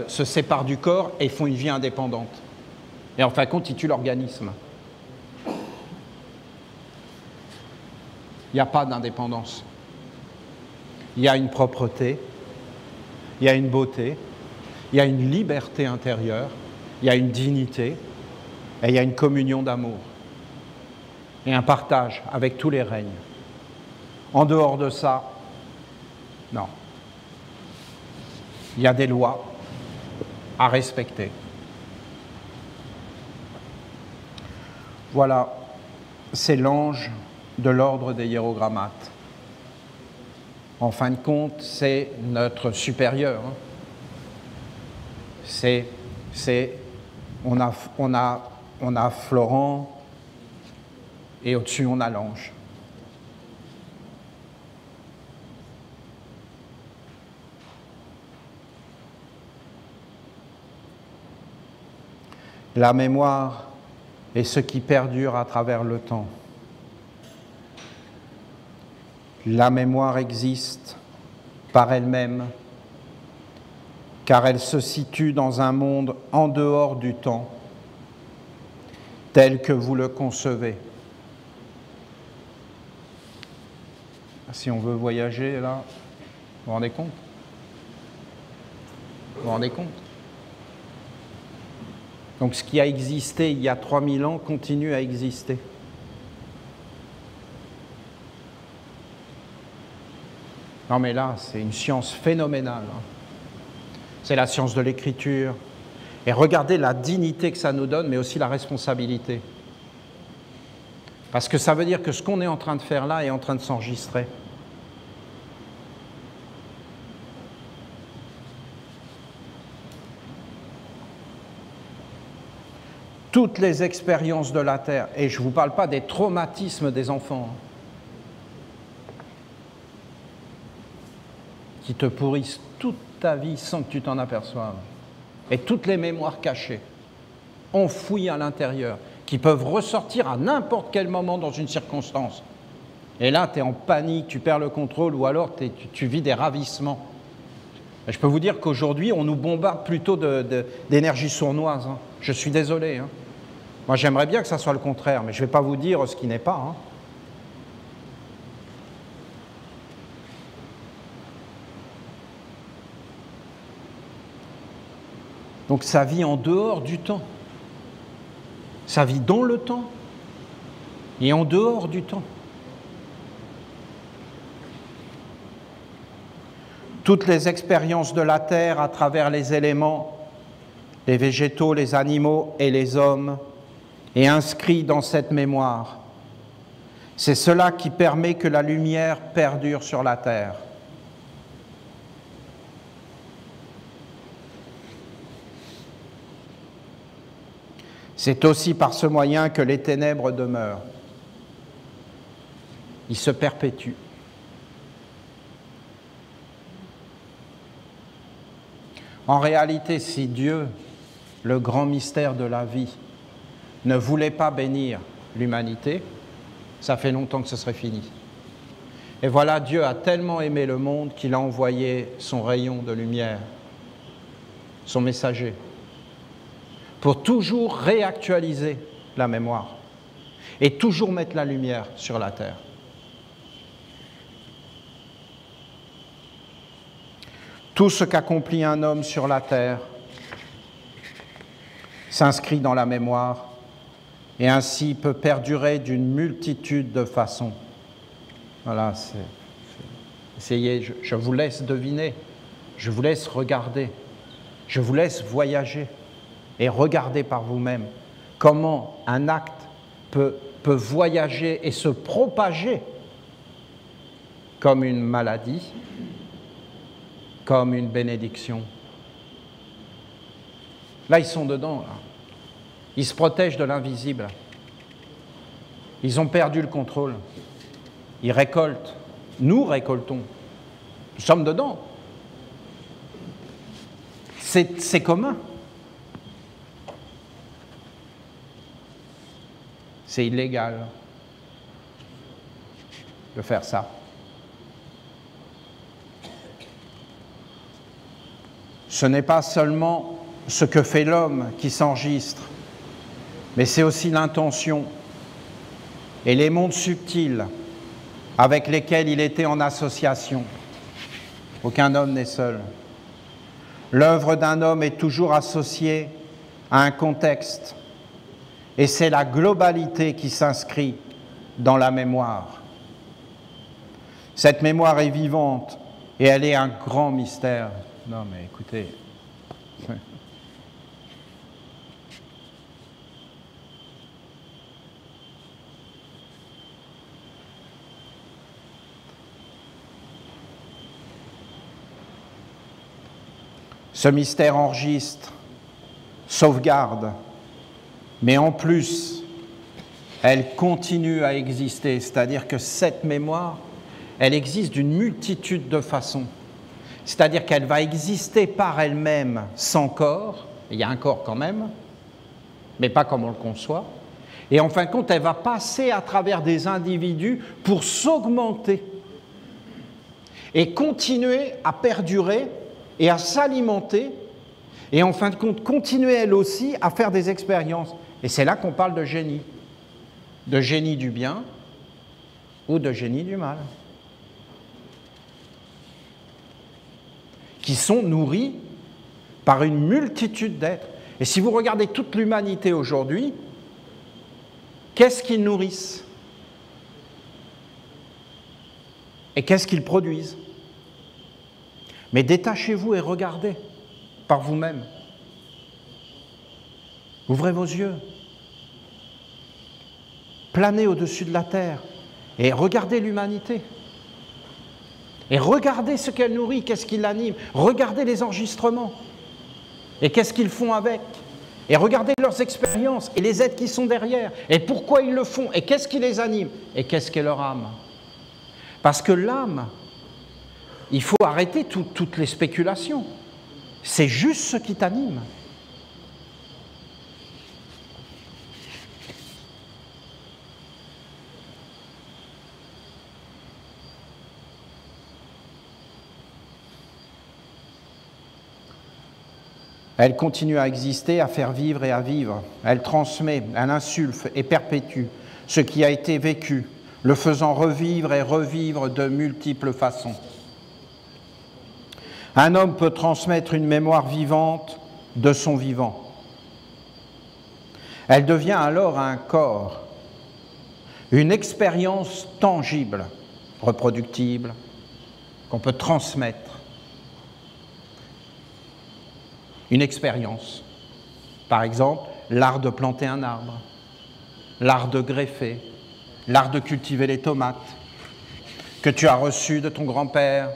se séparent du corps et font une vie indépendante. Et en fin de compte, ils tuent l'organisme. Il n'y a pas d'indépendance. Il y a une propreté, il y a une beauté, il y a une liberté intérieure, il y a une dignité et il y a une communion d'amour et un partage avec tous les règnes. En dehors de ça, non. Il y a des lois à respecter. Voilà, c'est l'ange de l'ordre des hiérogrammates. En fin de compte, c'est notre supérieur. On a Florent et au-dessus on a l'ange. La mémoire est ce qui perdure à travers le temps. La mémoire existe par elle-même, car elle se situe dans un monde en dehors du temps, tel que vous le concevez. Si on veut voyager, là, vous vous rendez compte? Vous vous rendez compte? Donc ce qui a existé il y a 3000 ans continue à exister. Non mais là, c'est une science phénoménale. C'est la science de l'écriture. Et regardez la dignité que ça nous donne, mais aussi la responsabilité. Parce que ça veut dire que ce qu'on est en train de faire là est en train de s'enregistrer. Toutes les expériences de la Terre, et je ne vous parle pas des traumatismes des enfants, qui te pourrissent toute ta vie sans que tu t'en aperçoives, et toutes les mémoires cachées, enfouies à l'intérieur, qui peuvent ressortir à n'importe quel moment dans une circonstance. Et là, tu es en panique, tu perds le contrôle, ou alors tu vis des ravissements. Et je peux vous dire qu'aujourd'hui, on nous bombarde plutôt d'énergie sournoise. Je suis désolé. Moi, j'aimerais bien que ça soit le contraire, mais je ne vais pas vous dire ce qui n'est pas. Donc ça vit en dehors du temps. Ça vit dans le temps et en dehors du temps. Toutes les expériences de la Terre à travers les éléments, les végétaux, les animaux et les hommes, est inscrit dans cette mémoire. C'est cela qui permet que la lumière perdure sur la Terre. C'est aussi par ce moyen que les ténèbres demeurent. Ils se perpétuent. En réalité, si Dieu, le grand mystère de la vie, ne voulait pas bénir l'humanité, ça fait longtemps que ce serait fini. Et voilà, Dieu a tellement aimé le monde qu'il a envoyé son rayon de lumière, son messager, pour toujours réactualiser la mémoire et toujours mettre la lumière sur la terre. Tout ce qu'accomplit un homme sur la terre s'inscrit dans la mémoire et ainsi peut perdurer d'une multitude de façons. Voilà, essayez, je vous laisse deviner, je vous laisse regarder, je vous laisse voyager et regarder par vous-même comment un acte peut voyager et se propager comme une maladie, comme une bénédiction. Là, ils sont dedans, là. Ils se protègent de l'invisible. Ils ont perdu le contrôle. Ils récoltent. Nous récoltons. Nous sommes dedans. C'est commun. C'est illégal de faire ça. Ce n'est pas seulement ce que fait l'homme qui s'enregistre, mais c'est aussi l'intention et les mondes subtils avec lesquels il était en association. Aucun homme n'est seul. L'œuvre d'un homme est toujours associée à un contexte, et c'est la globalité qui s'inscrit dans la mémoire. Cette mémoire est vivante et elle est un grand mystère. Non mais écoutez, ce mystère enregistre, sauvegarde, mais en plus, elle continue à exister, c'est-à-dire que cette mémoire, elle existe d'une multitude de façons. C'est-à-dire qu'elle va exister par elle-même sans corps, il y a un corps quand même, mais pas comme on le conçoit, et en fin de compte, elle va passer à travers des individus pour s'augmenter et continuer à perdurer et à s'alimenter, et en fin de compte, continuer elle aussi à faire des expériences. Et c'est là qu'on parle de génie du bien ou de génie du mal, qui sont nourris par une multitude d'êtres. Et si vous regardez toute l'humanité aujourd'hui, qu'est-ce qu'ils nourrissent? Et qu'est-ce qu'ils produisent? Mais détachez-vous et regardez par vous-même. Ouvrez vos yeux. Planez au-dessus de la terre et regardez l'humanité. Et regardez ce qu'elle nourrit, qu'est-ce qui l'anime. Regardez les enregistrements et qu'est-ce qu'ils font avec. Et regardez leurs expériences et les êtres qui sont derrière. Et pourquoi ils le font et qu'est-ce qui les anime et qu'est-ce qu'est leur âme. Parce que l'âme, il faut arrêter toutes les spéculations. C'est juste ce qui t'anime. Elle continue à exister, à faire vivre et à vivre. Elle transmet, elle insuffle et perpétue ce qui a été vécu, le faisant revivre et revivre de multiples façons. Un homme peut transmettre une mémoire vivante de son vivant. Elle devient alors un corps, une expérience tangible, reproductible, qu'on peut transmettre. Une expérience. Par exemple, l'art de planter un arbre, l'art de greffer, l'art de cultiver les tomates, que tu as reçu de ton grand-père,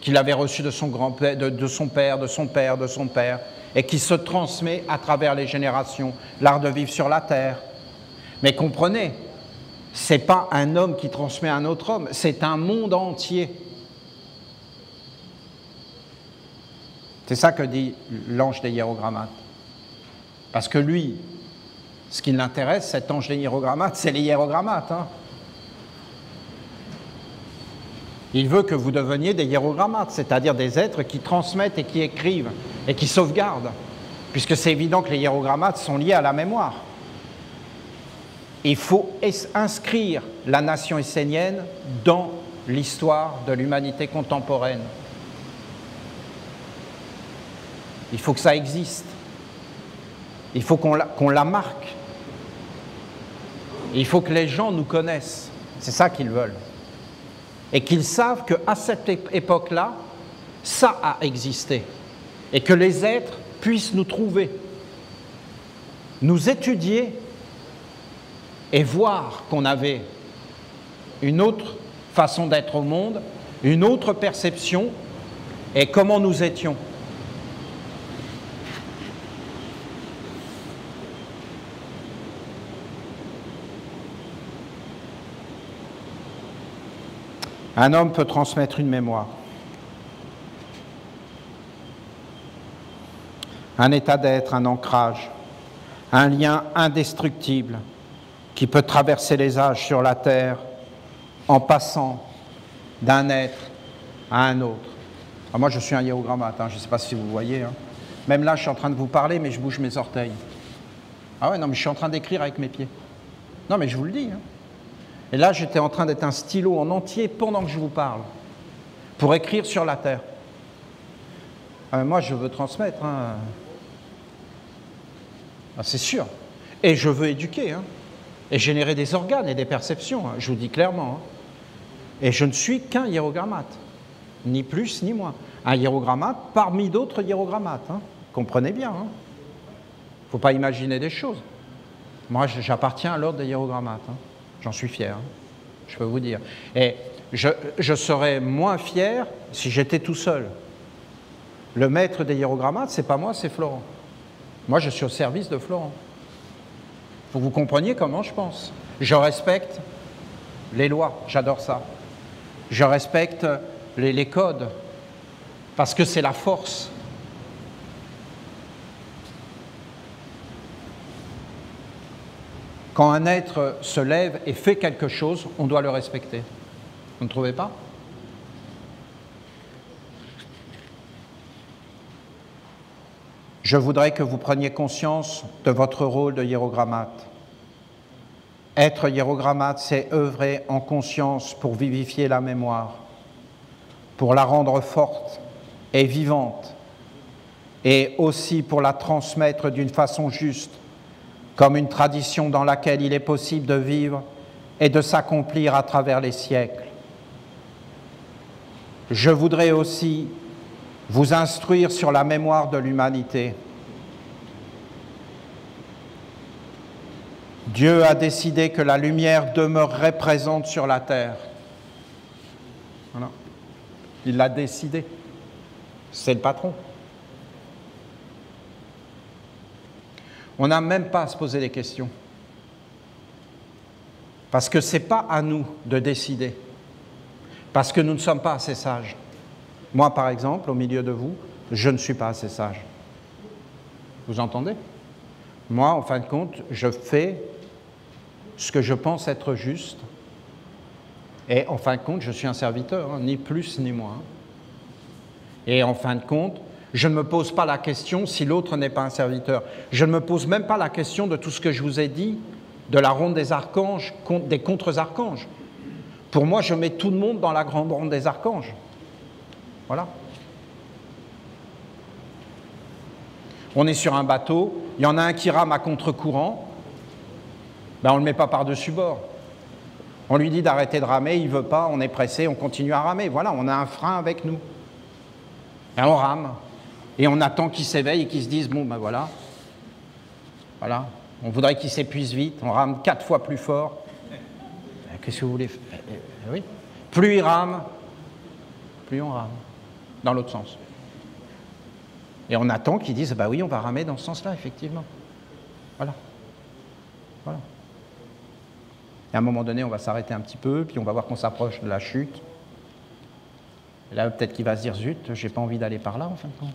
qu'il avait reçu de son grand-père, de son père, de son père, de son père, et qui se transmet à travers les générations, l'art de vivre sur la terre. Mais comprenez, ce n'est pas un homme qui transmet à un autre homme, c'est un monde entier. C'est ça que dit l'ange des hiérogrammates. Parce que lui, ce qui l'intéresse, cet ange des hiérogrammates, c'est les hiérogrammates. Hein. Il veut que vous deveniez des hiérogrammates, c'est-à-dire des êtres qui transmettent et qui écrivent et qui sauvegardent, puisque c'est évident que les hiérogrammates sont liés à la mémoire. Il faut inscrire la nation essénienne dans l'histoire de l'humanité contemporaine. Il faut que ça existe. Il faut qu'on la marque. Il faut que les gens nous connaissent. C'est ça qu'ils veulent. Et qu'ils savent qu'à cette époque-là, ça a existé. Et que les êtres puissent nous trouver. nous étudier et voir qu'on avait une autre façon d'être au monde, une autre perception, et comment nous étions. Un homme peut transmettre une mémoire, un état d'être, un ancrage, un lien indestructible qui peut traverser les âges sur la terre en passant d'un être à un autre. Alors moi, je suis un hiérogrammate, je ne sais pas si vous voyez. Même là, je suis en train de vous parler, mais je bouge mes orteils. Ah ouais, non, mais je suis en train d'écrire avec mes pieds. Non, mais je vous le dis. Et là, j'étais en train d'être un stylo en entier pendant que je vous parle, pour écrire sur la terre. Moi, je veux transmettre. C'est sûr. Et je veux éduquer. Et générer des organes et des perceptions. Je vous dis clairement. Et je ne suis qu'un hiérogrammate. Ni plus, ni moins. Un hiérogrammate parmi d'autres hiérogrammates. Comprenez bien. Il ne faut pas imaginer des choses. Moi, j'appartiens à l'ordre des hiérogrammates. J'en suis fier, je peux vous dire. Et je serais moins fier si j'étais tout seul. Le maître des hiérogrammates, ce n'est pas moi, c'est Florent. Moi, je suis au service de Florent. Il faut que vous compreniez comment je pense. Je respecte les lois, j'adore ça. Je respecte les codes, parce que c'est la force. Quand un être se lève et fait quelque chose, on doit le respecter. Vous ne trouvez pas? Je voudrais que vous preniez conscience de votre rôle de hiérogrammate. Être hiérogrammate, c'est œuvrer en conscience pour vivifier la mémoire, pour la rendre forte et vivante, et aussi pour la transmettre d'une façon juste, comme une tradition dans laquelle il est possible de vivre et de s'accomplir à travers les siècles. Je voudrais aussi vous instruire sur la mémoire de l'humanité. Dieu a décidé que la lumière demeurerait présente sur la terre. Voilà. Il l'a décidé. C'est le patron. On n'a même pas à se poser des questions. Parce que ce n'est pas à nous de décider. Parce que nous ne sommes pas assez sages. Moi, par exemple, au milieu de vous, je ne suis pas assez sage. Vous entendez? Moi, en fin de compte, je fais ce que je pense être juste. Et en fin de compte, je suis un serviteur, ni plus ni moins. Et en fin de compte, je ne me pose pas la question si l'autre n'est pas un serviteur. Je ne me pose même pas la question de tout ce que je vous ai dit, de la ronde des archanges, des contre-archanges. Pour moi, je mets tout le monde dans la grande ronde des archanges. Voilà. On est sur un bateau, il y en a un qui rame à contre-courant, on ne le met pas par-dessus bord. On lui dit d'arrêter de ramer, il ne veut pas, on est pressé, on continue à ramer. Voilà, on a un frein avec nous. Et on rame. Et on attend qu'il s'éveille et qu'il se dise, bon, voilà. Voilà. On voudrait qu'il s'épuise vite. On rame 4 fois plus fort. Qu'est-ce que vous voulez faire? Oui. Plus il rame, plus on rame. Dans l'autre sens. Et on attend qu'il dise, oui, on va ramer dans ce sens-là, effectivement. Voilà. Voilà. Et à un moment donné, on va s'arrêter un petit peu, puis on va voir qu'on s'approche de la chute. Et là, peut-être qu'il va se dire, zut, j'ai pas envie d'aller par là, en fin de compte.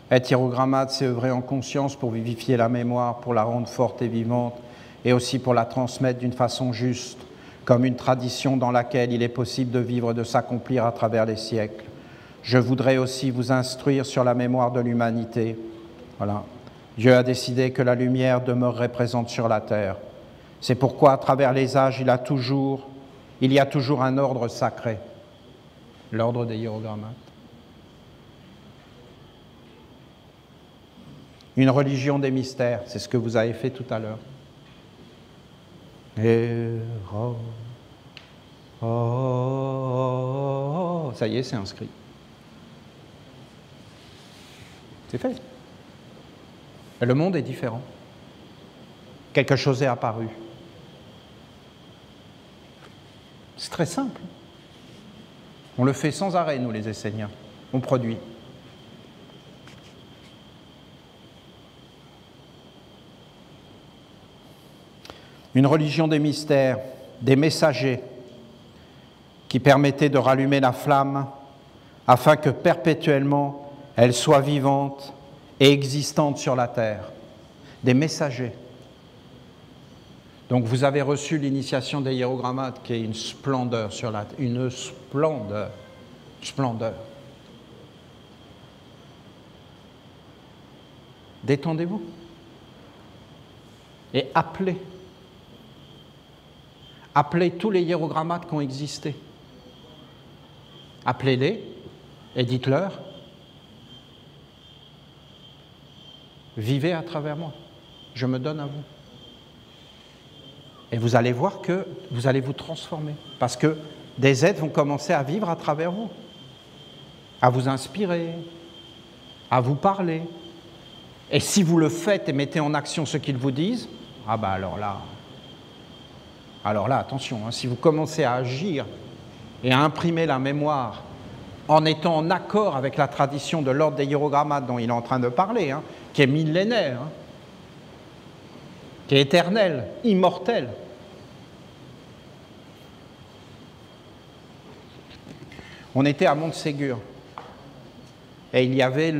Être hiérogrammate, c'est œuvrer en conscience pour vivifier la mémoire, pour la rendre forte et vivante, et aussi pour la transmettre d'une façon juste, comme une tradition dans laquelle il est possible de vivre et de s'accomplir à travers les siècles. Je voudrais aussi vous instruire sur la mémoire de l'humanité. Voilà. Dieu a décidé que la lumière demeurerait présente sur la terre. C'est pourquoi, à travers les âges, il y a toujours un ordre sacré, l'ordre des hiérogrammates. Une religion des mystères, c'est ce que vous avez fait tout à l'heure. Ça y est, c'est inscrit. C'est fait. Et le monde est différent. Quelque chose est apparu. C'est très simple. On le fait sans arrêt, nous les Esséniens. On produit. Une religion des mystères, des messagers, qui permettait de rallumer la flamme afin que perpétuellement elle soit vivante et existante sur la terre. Des messagers. Donc vous avez reçu l'initiation des hiérogrammates qui est une splendeur sur la terre, une splendeur, splendeur. Détendez-vous et appelez. Appelez tous les hiérogrammates qui ont existé. Appelez-les et dites-leur, vivez à travers moi, je me donne à vous. Et vous allez voir que vous allez vous transformer, parce que des êtres vont commencer à vivre à travers vous, à vous inspirer, à vous parler. Et si vous le faites et mettez en action ce qu'ils vous disent, ah ben alors là, attention, hein, si vous commencez à agir et à imprimer la mémoire en étant en accord avec la tradition de l'ordre des hiérogrammates dont il est en train de parler, hein, qui est millénaire, hein, qui est éternel, immortel. On était à Montségur et il y avait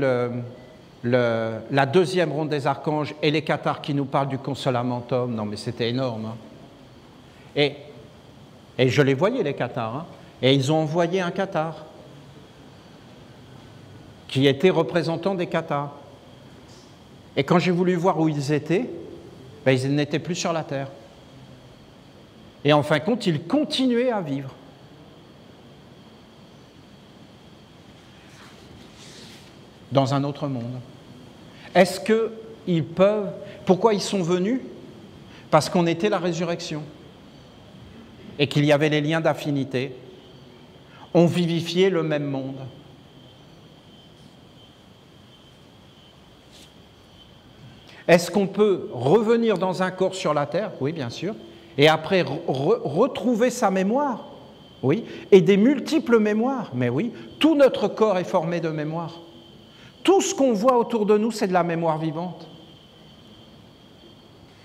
la deuxième ronde des archanges et les cathares qui nous parlent du consolamentum. Non mais c'était énorme. Hein. Et je les voyais les cathares, hein, et ils ont envoyé un cathare qui était représentant des cathares. Et quand j'ai voulu voir où ils étaient, ben, ils n'étaient plus sur la terre. Et en fin de compte, ils continuaient à vivre. Dans un autre monde. Est-ce qu'ils peuvent... Pourquoi ils sont venus? Parce qu'on était la résurrection. Et qu'il y avait les liens d'affinité. On vivifiait le même monde. Est-ce qu'on peut revenir dans un corps sur la terre? Oui, bien sûr. Et après, retrouver sa mémoire? Oui. Et des multiples mémoires? Mais oui. Tout notre corps est formé de mémoire. Tout ce qu'on voit autour de nous, c'est de la mémoire vivante.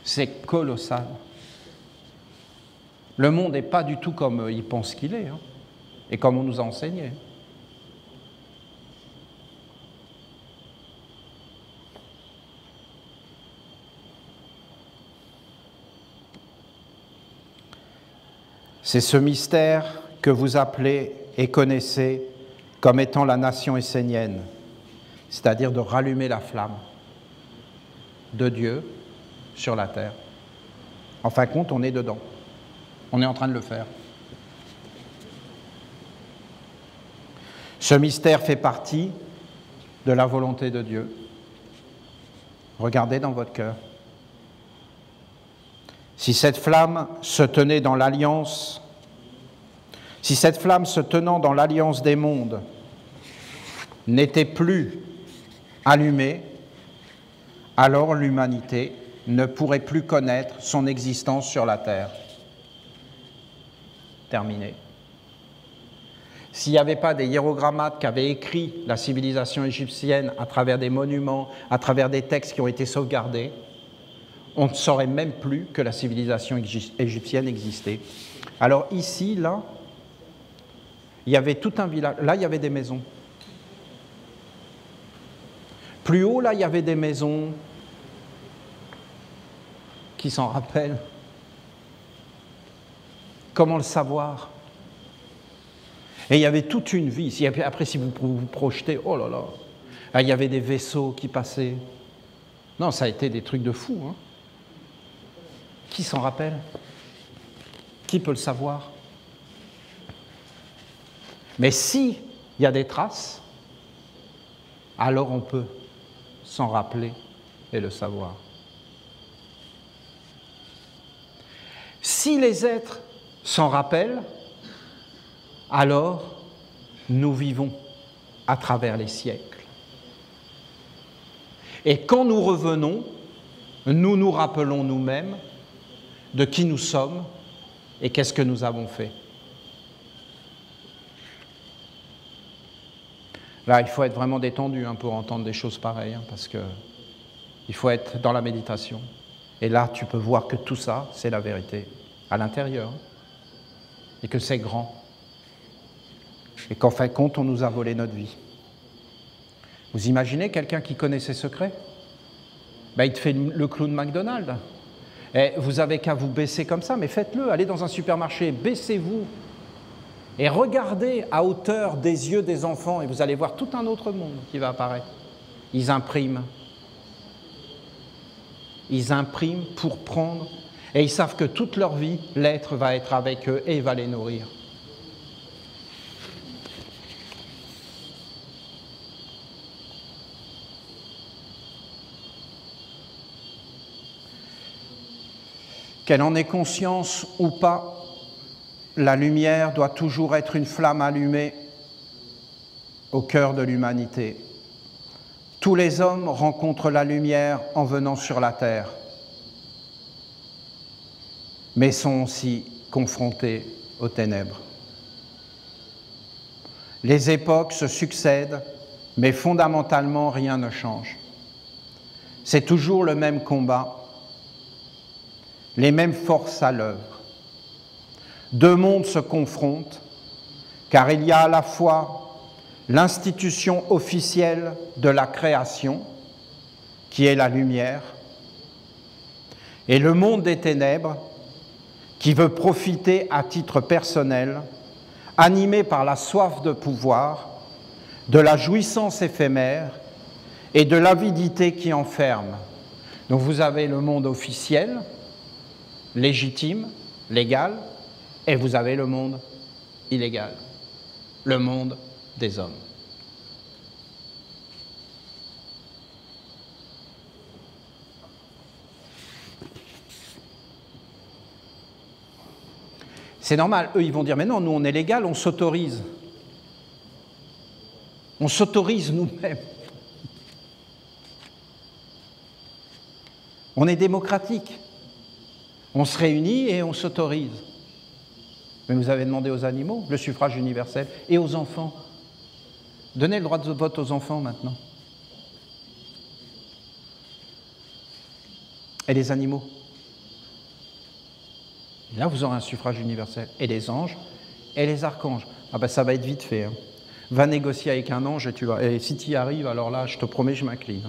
C'est colossal. Le monde n'est pas du tout comme il pense qu'il est, hein, et comme on nous a enseigné. C'est ce mystère que vous appelez et connaissez comme étant la nation essénienne, c'est-à-dire de rallumer la flamme de Dieu sur la terre. En fin de compte, on est dedans. On est en train de le faire. Ce mystère fait partie de la volonté de Dieu. Regardez dans votre cœur. Si cette flamme se tenait dans l'alliance, si cette flamme se tenant dans l'alliance des mondes n'était plus allumée, alors l'humanité ne pourrait plus connaître son existence sur la terre. Terminé. S'il n'y avait pas des hiérogrammates qui avaient écrit la civilisation égyptienne à travers des monuments, à travers des textes qui ont été sauvegardés, on ne saurait même plus que la civilisation égyptienne existait. Alors ici, là, il y avait tout un village. Là, il y avait des maisons. Plus haut, là, il y avait des maisons. Qui s'en rappellent? Comment le savoir? Et il y avait toute une vie. Après, si vous vous projetez, oh là là, il y avait des vaisseaux qui passaient. Non, ça a été des trucs de fou. Hein. Qui s'en rappelle? Qui peut le savoir? Mais s'il y a des traces, alors on peut s'en rappeler et le savoir. Si les êtres s'en rappellent, alors nous vivons à travers les siècles. Et quand nous revenons, nous nous rappelons nous-mêmes de qui nous sommes et qu'est-ce que nous avons fait. Là, il faut être vraiment détendu pour entendre des choses pareilles, parce qu'il faut être dans la méditation. Et là, tu peux voir que tout ça, c'est la vérité, à l'intérieur, et que c'est grand. Et qu'en fin de compte, on nous a volé notre vie. Vous imaginez quelqu'un qui connaît ses secrets? Il te fait le clown McDonald's. Et vous avez qu'à vous baisser comme ça, mais faites-le. Allez dans un supermarché, baissez-vous. Et regardez à hauteur des yeux des enfants, et vous allez voir tout un autre monde qui va apparaître. Ils impriment. Ils impriment pour prendre. Et ils savent que toute leur vie, l'être va être avec eux et va les nourrir. Qu'elle en ait conscience ou pas, la lumière doit toujours être une flamme allumée au cœur de l'humanité. Tous les hommes rencontrent la lumière en venant sur la terre, mais sont aussi confrontés aux ténèbres. Les époques se succèdent, mais fondamentalement rien ne change. C'est toujours le même combat, les mêmes forces à l'œuvre. Deux mondes se confrontent, car il y a à la fois l'institution officielle de la création, qui est la lumière, et le monde des ténèbres, qui veut profiter à titre personnel, animé par la soif de pouvoir, de la jouissance éphémère et de l'avidité qui enferme. Donc vous avez le monde officiel, légitime, légal, et vous avez le monde illégal, le monde des hommes. C'est normal, eux ils vont dire, mais non, nous on est légal, on s'autorise. On s'autorise nous-mêmes. On est démocratique. On se réunit et on s'autorise. Mais vous avez demandé aux animaux le suffrage universel et aux enfants. Donnez le droit de vote aux enfants maintenant. Et les animaux. Et là, vous aurez un suffrage universel. Et les anges et les archanges. Ah ben ça va être vite fait. Va négocier avec un ange et tu vas. Et si tu y arrives, alors là, je te promets, je m'incline.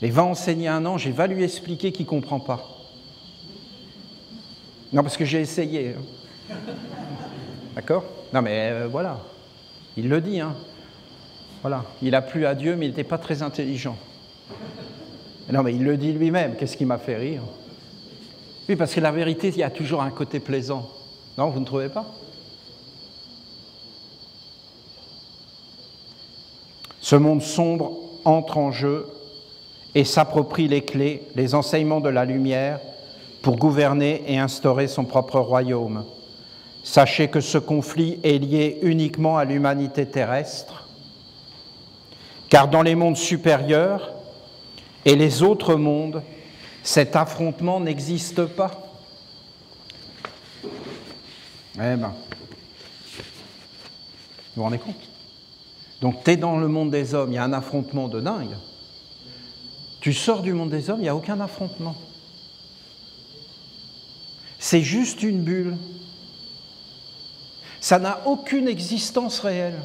Et va enseigner un ange et va lui expliquer qu'il ne comprend pas. Non, parce que j'ai essayé. D'accord? Non, mais voilà. Il le dit. Voilà. Il a plu à Dieu, mais il n'était pas très intelligent. Non, mais il le dit lui-même. Qu'est-ce qui m'a fait rire? Oui, parce que la vérité, il y a toujours un côté plaisant. Non, vous ne trouvez pas? Ce monde sombre entre en jeu et s'approprie les clés, les enseignements de la lumière pour gouverner et instaurer son propre royaume. Sachez que ce conflit est lié uniquement à l'humanité terrestre, car dans les mondes supérieurs et les autres mondes, cet affrontement n'existe pas. Eh bien, vous vous rendez compte? Donc tu es dans le monde des hommes, il y a un affrontement de dingue. Tu sors du monde des hommes, il n'y a aucun affrontement. C'est juste une bulle. Ça n'a aucune existence réelle.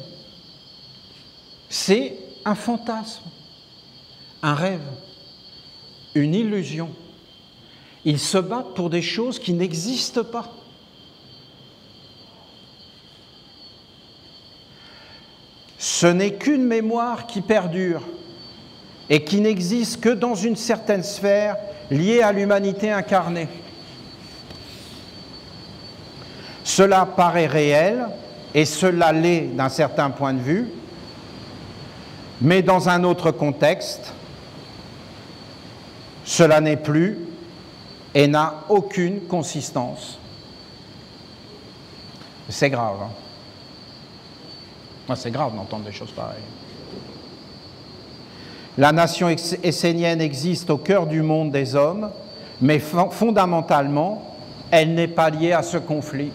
C'est un fantasme, un rêve, une illusion. Ils se battent pour des choses qui n'existent pas. Ce n'est qu'une mémoire qui perdure et qui n'existe que dans une certaine sphère liée à l'humanité incarnée. Cela paraît réel, et cela l'est d'un certain point de vue, mais dans un autre contexte, cela n'est plus et n'a aucune consistance. C'est grave. C'est grave d'entendre des choses pareilles. La nation essénienne existe au cœur du monde des hommes, mais fondamentalement, elle n'est pas liée à ce conflit.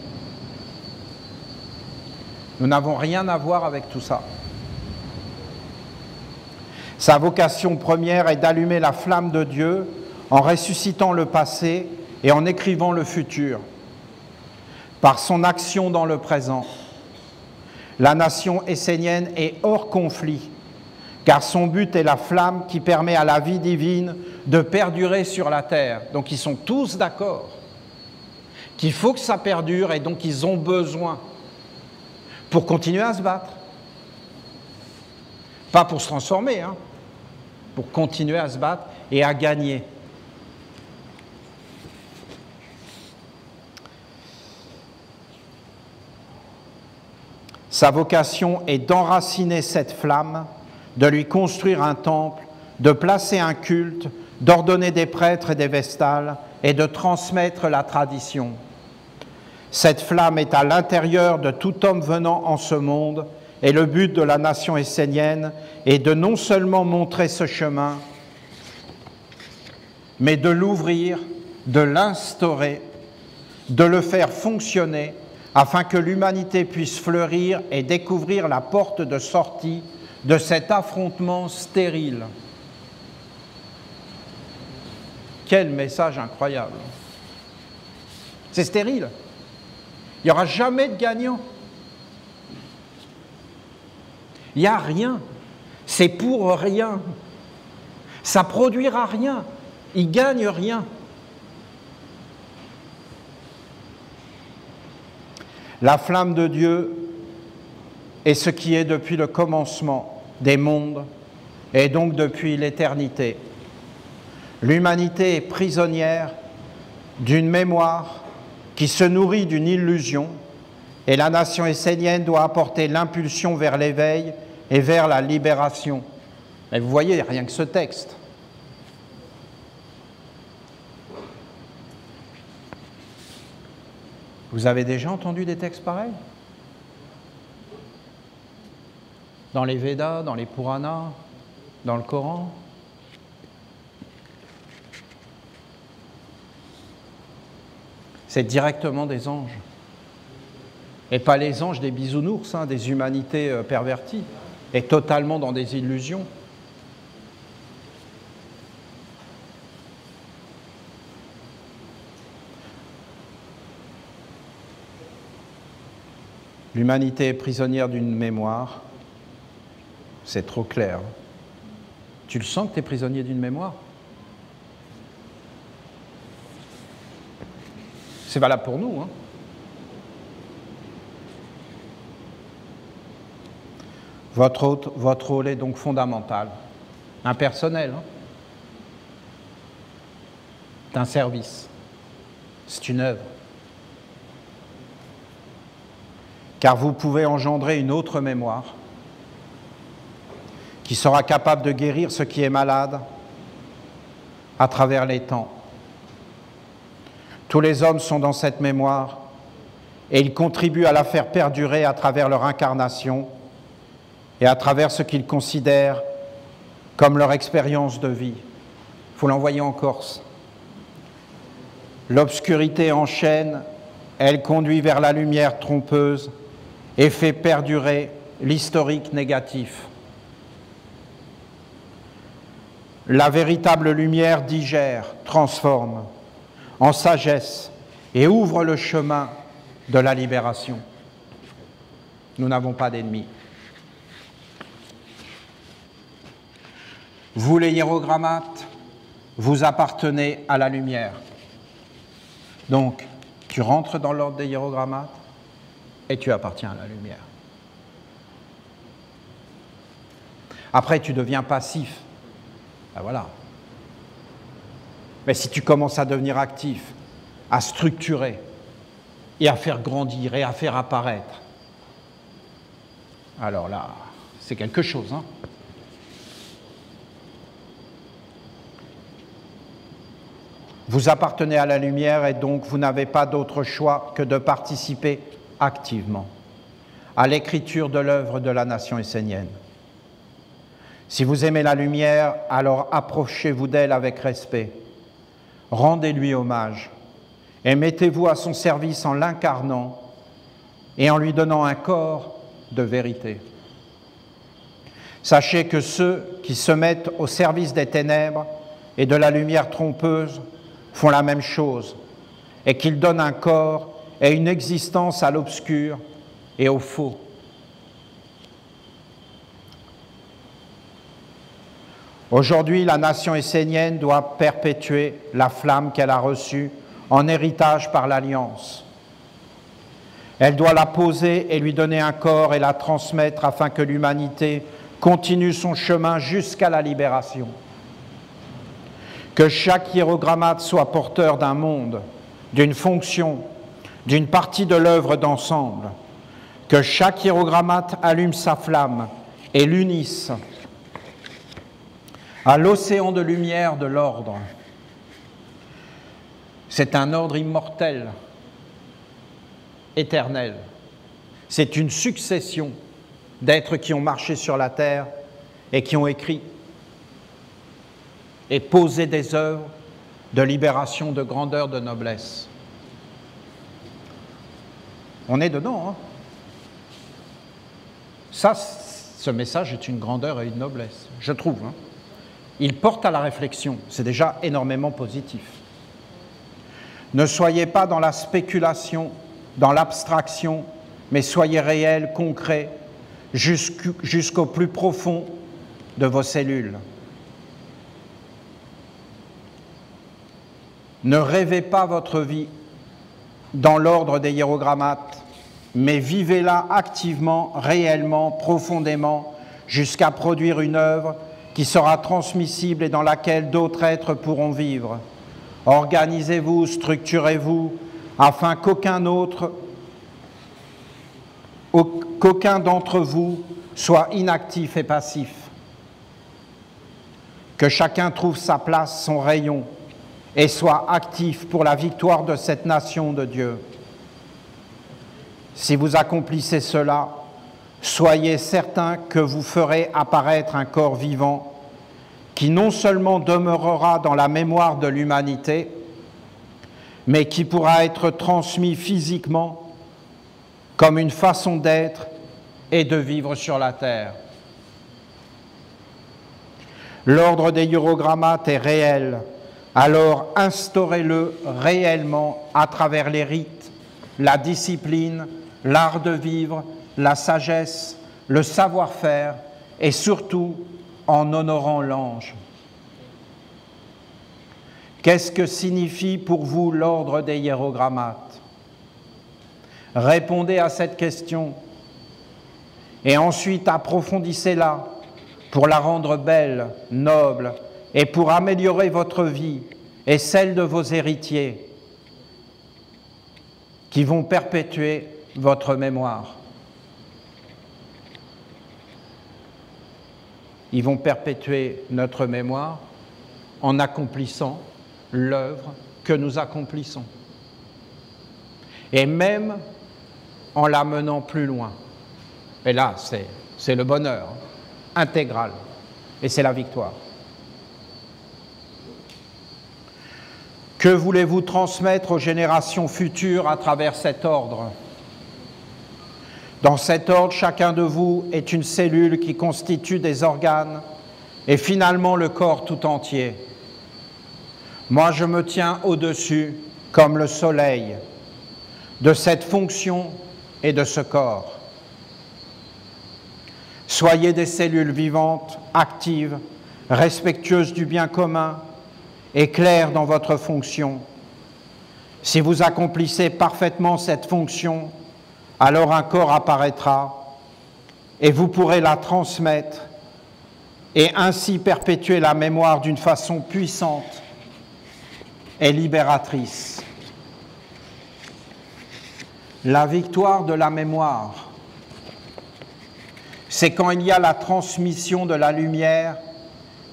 Nous n'avons rien à voir avec tout ça. Sa vocation première est d'allumer la flamme de Dieu en ressuscitant le passé et en écrivant le futur. Par son action dans le présent, la nation essénienne est hors conflit, car son but est la flamme qui permet à la vie divine de perdurer sur la terre. Donc ils sont tous d'accord qu'il faut que ça perdure et donc ils ont besoin pour continuer à se battre. Pas pour se transformer, hein, pour continuer à se battre et à gagner. Sa vocation est d'enraciner cette flamme, de lui construire un temple, de placer un culte, d'ordonner des prêtres et des vestales et de transmettre la tradition. Cette flamme est à l'intérieur de tout homme venant en ce monde et le but de la nation essénienne est de non seulement montrer ce chemin, mais de l'ouvrir, de l'instaurer, de le faire fonctionner afin que l'humanité puisse fleurir et découvrir la porte de sortie de cet affrontement stérile. Quel message incroyable! C'est stérile. Il n'y aura jamais de gagnant. Il n'y a rien. C'est pour rien. Ça ne produira rien. Il ne gagne rien. La flamme de Dieu est ce qui est depuis le commencement des mondes et donc depuis l'éternité. L'humanité est prisonnière d'une mémoire qui se nourrit d'une illusion et la nation essénienne doit apporter l'impulsion vers l'éveil et vers la libération. Et vous voyez, rien que ce texte. Vous avez déjà entendu des textes pareils? Dans les Védas, dans les Puranas, dans le Coran? C'est directement des anges. Et pas les anges des bisounours, hein, des humanités perverties, et totalement dans des illusions. L'humanité est prisonnière d'une mémoire. C'est trop clair. Tu le sens que tu es prisonnier d'une mémoire? C'est valable pour nous, hein. Votre rôle est donc fondamental, impersonnel. Hein. C'est un service, c'est une œuvre. Car vous pouvez engendrer une autre mémoire qui sera capable de guérir ce qui est malade à travers les temps. Tous les hommes sont dans cette mémoire et ils contribuent à la faire perdurer à travers leur incarnation et à travers ce qu'ils considèrent comme leur expérience de vie. Il faut l'envoyer en Corse. L'obscurité enchaîne, elle conduit vers la lumière trompeuse et fait perdurer l'historique négatif. La véritable lumière digère, transforme en sagesse et ouvre le chemin de la libération. Nous n'avons pas d'ennemis. Vous, les hiérogrammates, vous appartenez à la lumière. Donc, tu rentres dans l'ordre des hiérogrammates et tu appartiens à la lumière. Après, tu deviens passif. Ben voilà. Mais si tu commences à devenir actif, à structurer, et à faire grandir, et à faire apparaître, alors là, c'est quelque chose, hein. Vous appartenez à la lumière et donc vous n'avez pas d'autre choix que de participer activement à l'écriture de l'œuvre de la nation essénienne. Si vous aimez la lumière, alors approchez-vous d'elle avec respect. Rendez-lui hommage et mettez-vous à son service en l'incarnant et en lui donnant un corps de vérité. Sachez que ceux qui se mettent au service des ténèbres et de la lumière trompeuse font la même chose et qu'ils donnent un corps et une existence à l'obscur et au faux. Aujourd'hui, la nation essénienne doit perpétuer la flamme qu'elle a reçue en héritage par l'Alliance. Elle doit la poser et lui donner un corps et la transmettre afin que l'humanité continue son chemin jusqu'à la libération. Que chaque hiérogrammate soit porteur d'un monde, d'une fonction, d'une partie de l'œuvre d'ensemble. Que chaque hiérogrammate allume sa flamme et l'unisse à l'océan de lumière de l'ordre. C'est un ordre immortel, éternel. C'est une succession d'êtres qui ont marché sur la terre et qui ont écrit et posé des œuvres de libération, de grandeur, de noblesse. On est dedans, hein? Ça, ce message est une grandeur et une noblesse, je trouve, hein? Il porte à la réflexion, c'est déjà énormément positif. Ne soyez pas dans la spéculation, dans l'abstraction, mais soyez réels, concrets, jusqu'au plus profond de vos cellules. Ne rêvez pas votre vie dans l'ordre des hiérogrammates, mais vivez-la activement, réellement, profondément, jusqu'à produire une œuvre qui sera transmissible et dans laquelle d'autres êtres pourront vivre. Organisez-vous, structurez-vous, afin qu'aucun d'entre vous soit inactif et passif. Que chacun trouve sa place, son rayon, et soit actif pour la victoire de cette nation de Dieu. Si vous accomplissez cela, soyez certains que vous ferez apparaître un corps vivant qui non seulement demeurera dans la mémoire de l'humanité, mais qui pourra être transmis physiquement comme une façon d'être et de vivre sur la terre. L'ordre des hiérogrammates est réel, alors instaurez-le réellement à travers les rites, la discipline, l'art de vivre, la sagesse, le savoir-faire et surtout en honorant l'ange. Qu'est-ce que signifie pour vous l'ordre des hiérogrammates? Répondez à cette question et ensuite approfondissez-la pour la rendre belle, noble et pour améliorer votre vie et celle de vos héritiers qui vont perpétuer votre mémoire. Ils vont perpétuer notre mémoire en accomplissant l'œuvre que nous accomplissons. Et même en la menant plus loin. Et là, c'est le bonheur intégral. Et c'est la victoire. Que voulez-vous transmettre aux générations futures à travers cet ordre? Dans cet ordre, chacun de vous est une cellule qui constitue des organes et finalement le corps tout entier. Moi, je me tiens au-dessus, comme le soleil, de cette fonction et de ce corps. Soyez des cellules vivantes, actives, respectueuses du bien commun et claires dans votre fonction. Si vous accomplissez parfaitement cette fonction, alors un corps apparaîtra et vous pourrez la transmettre et ainsi perpétuer la mémoire d'une façon puissante et libératrice. La victoire de la mémoire, c'est quand il y a la transmission de la lumière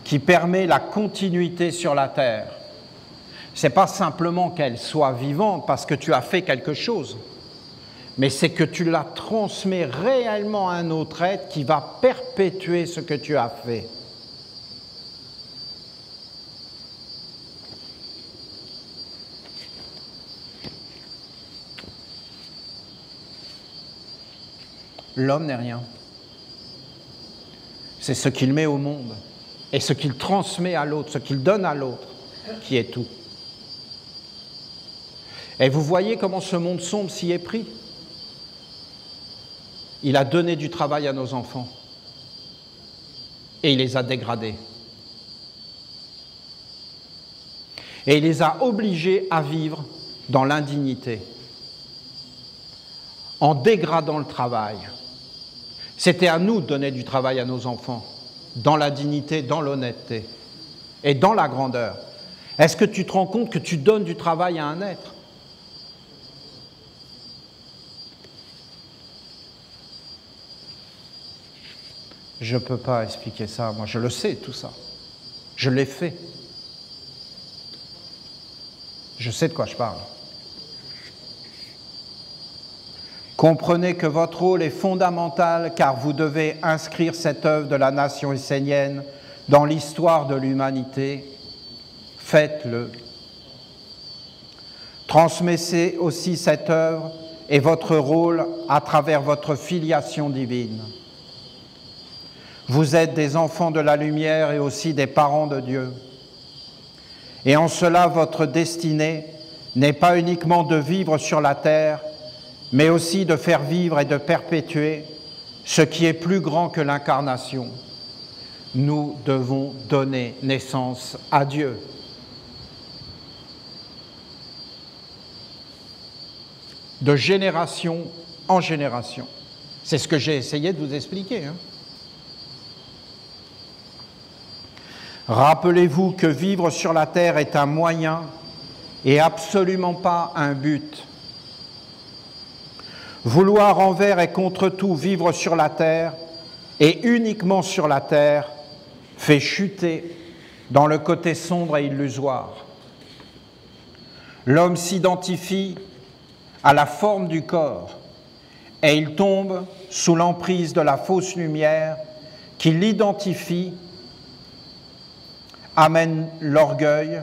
qui permet la continuité sur la terre. Ce n'est pas simplement qu'elle soit vivante parce que tu as fait quelque chose, mais c'est que tu la transmets réellement à un autre être qui va perpétuer ce que tu as fait. L'homme n'est rien. C'est ce qu'il met au monde et ce qu'il transmet à l'autre, ce qu'il donne à l'autre, qui est tout. Et vous voyez comment ce monde sombre s'y est pris. Il a donné du travail à nos enfants et il les a dégradés. Et il les a obligés à vivre dans l'indignité, en dégradant le travail. C'était à nous de donner du travail à nos enfants, dans la dignité, dans l'honnêteté et dans la grandeur. Est-ce que tu te rends compte que tu donnes du travail à un être ? Je ne peux pas expliquer ça, moi je le sais tout ça. Je l'ai fait. Je sais de quoi je parle. Comprenez que votre rôle est fondamental car vous devez inscrire cette œuvre de la nation essénienne dans l'histoire de l'humanité. Faites-le. Transmettez aussi cette œuvre et votre rôle à travers votre filiation divine. Vous êtes des enfants de la lumière et aussi des parents de Dieu. Et en cela, votre destinée n'est pas uniquement de vivre sur la terre, mais aussi de faire vivre et de perpétuer ce qui est plus grand que l'incarnation. Nous devons donner naissance à Dieu. De génération en génération. C'est ce que j'ai essayé de vous expliquer. Rappelez-vous que vivre sur la terre est un moyen et absolument pas un but. Vouloir envers et contre tout vivre sur la terre et uniquement sur la terre fait chuter dans le côté sombre et illusoire. L'homme s'identifie à la forme du corps et il tombe sous l'emprise de la fausse lumière qui l'identifie, amène l'orgueil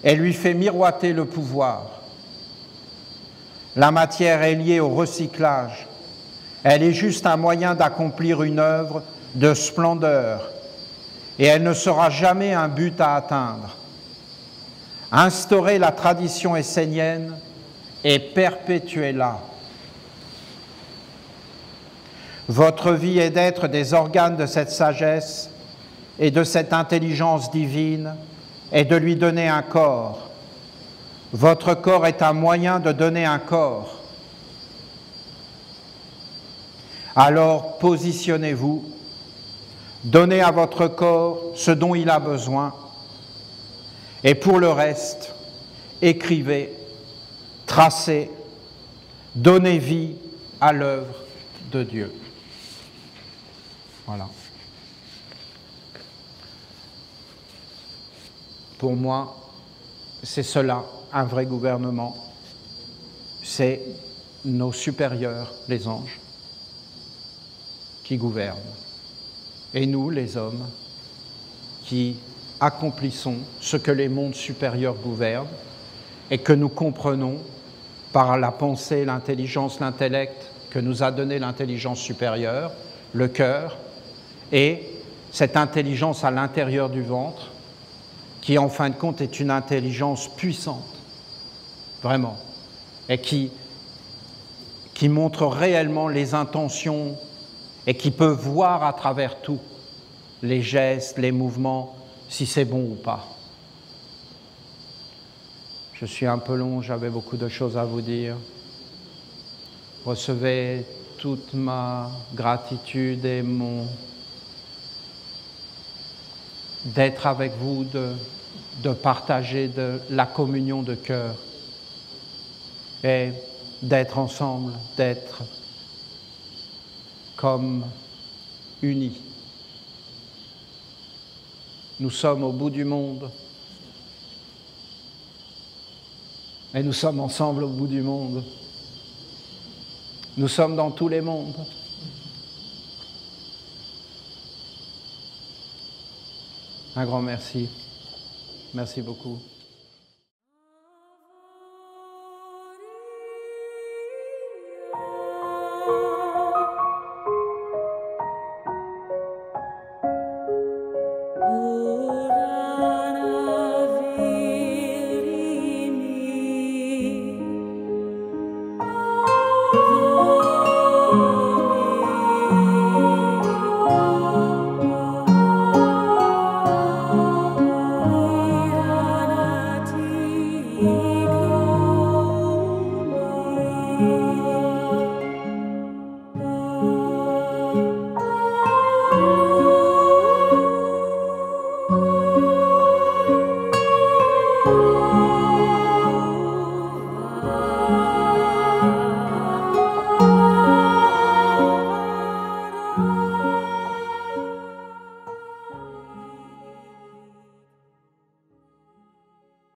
et lui fait miroiter le pouvoir. La matière est liée au recyclage. Elle est juste un moyen d'accomplir une œuvre de splendeur et elle ne sera jamais un but à atteindre. Instaurez la tradition essénienne et perpétuez-la. Votre vie est d'être des organes de cette sagesse et de cette intelligence divine et de lui donner un corps. Votre corps est un moyen de donner un corps. Alors positionnez-vous, donnez à votre corps ce dont il a besoin et pour le reste, écrivez, tracez, donnez vie à l'œuvre de Dieu. Voilà. Pour moi, c'est cela, un vrai gouvernement. C'est nos supérieurs, les anges, qui gouvernent. Et nous, les hommes, qui accomplissons ce que les mondes supérieurs gouvernent et que nous comprenons par la pensée, l'intelligence, l'intellect que nous a donné l'intelligence supérieure, le cœur, et cette intelligence à l'intérieur du ventre, qui en fin de compte est une intelligence puissante, vraiment, et qui montre réellement les intentions et qui peut voir à travers tout, les gestes, les mouvements, si c'est bon ou pas. Je suis un peu long, j'avais beaucoup de choses à vous dire. Recevez toute ma gratitude et d'être avec vous, de partager de la communion de cœur et d'être ensemble, d'être comme unis. Nous sommes au bout du monde et nous sommes ensemble au bout du monde. Nous sommes dans tous les mondes. Un grand merci. Merci beaucoup.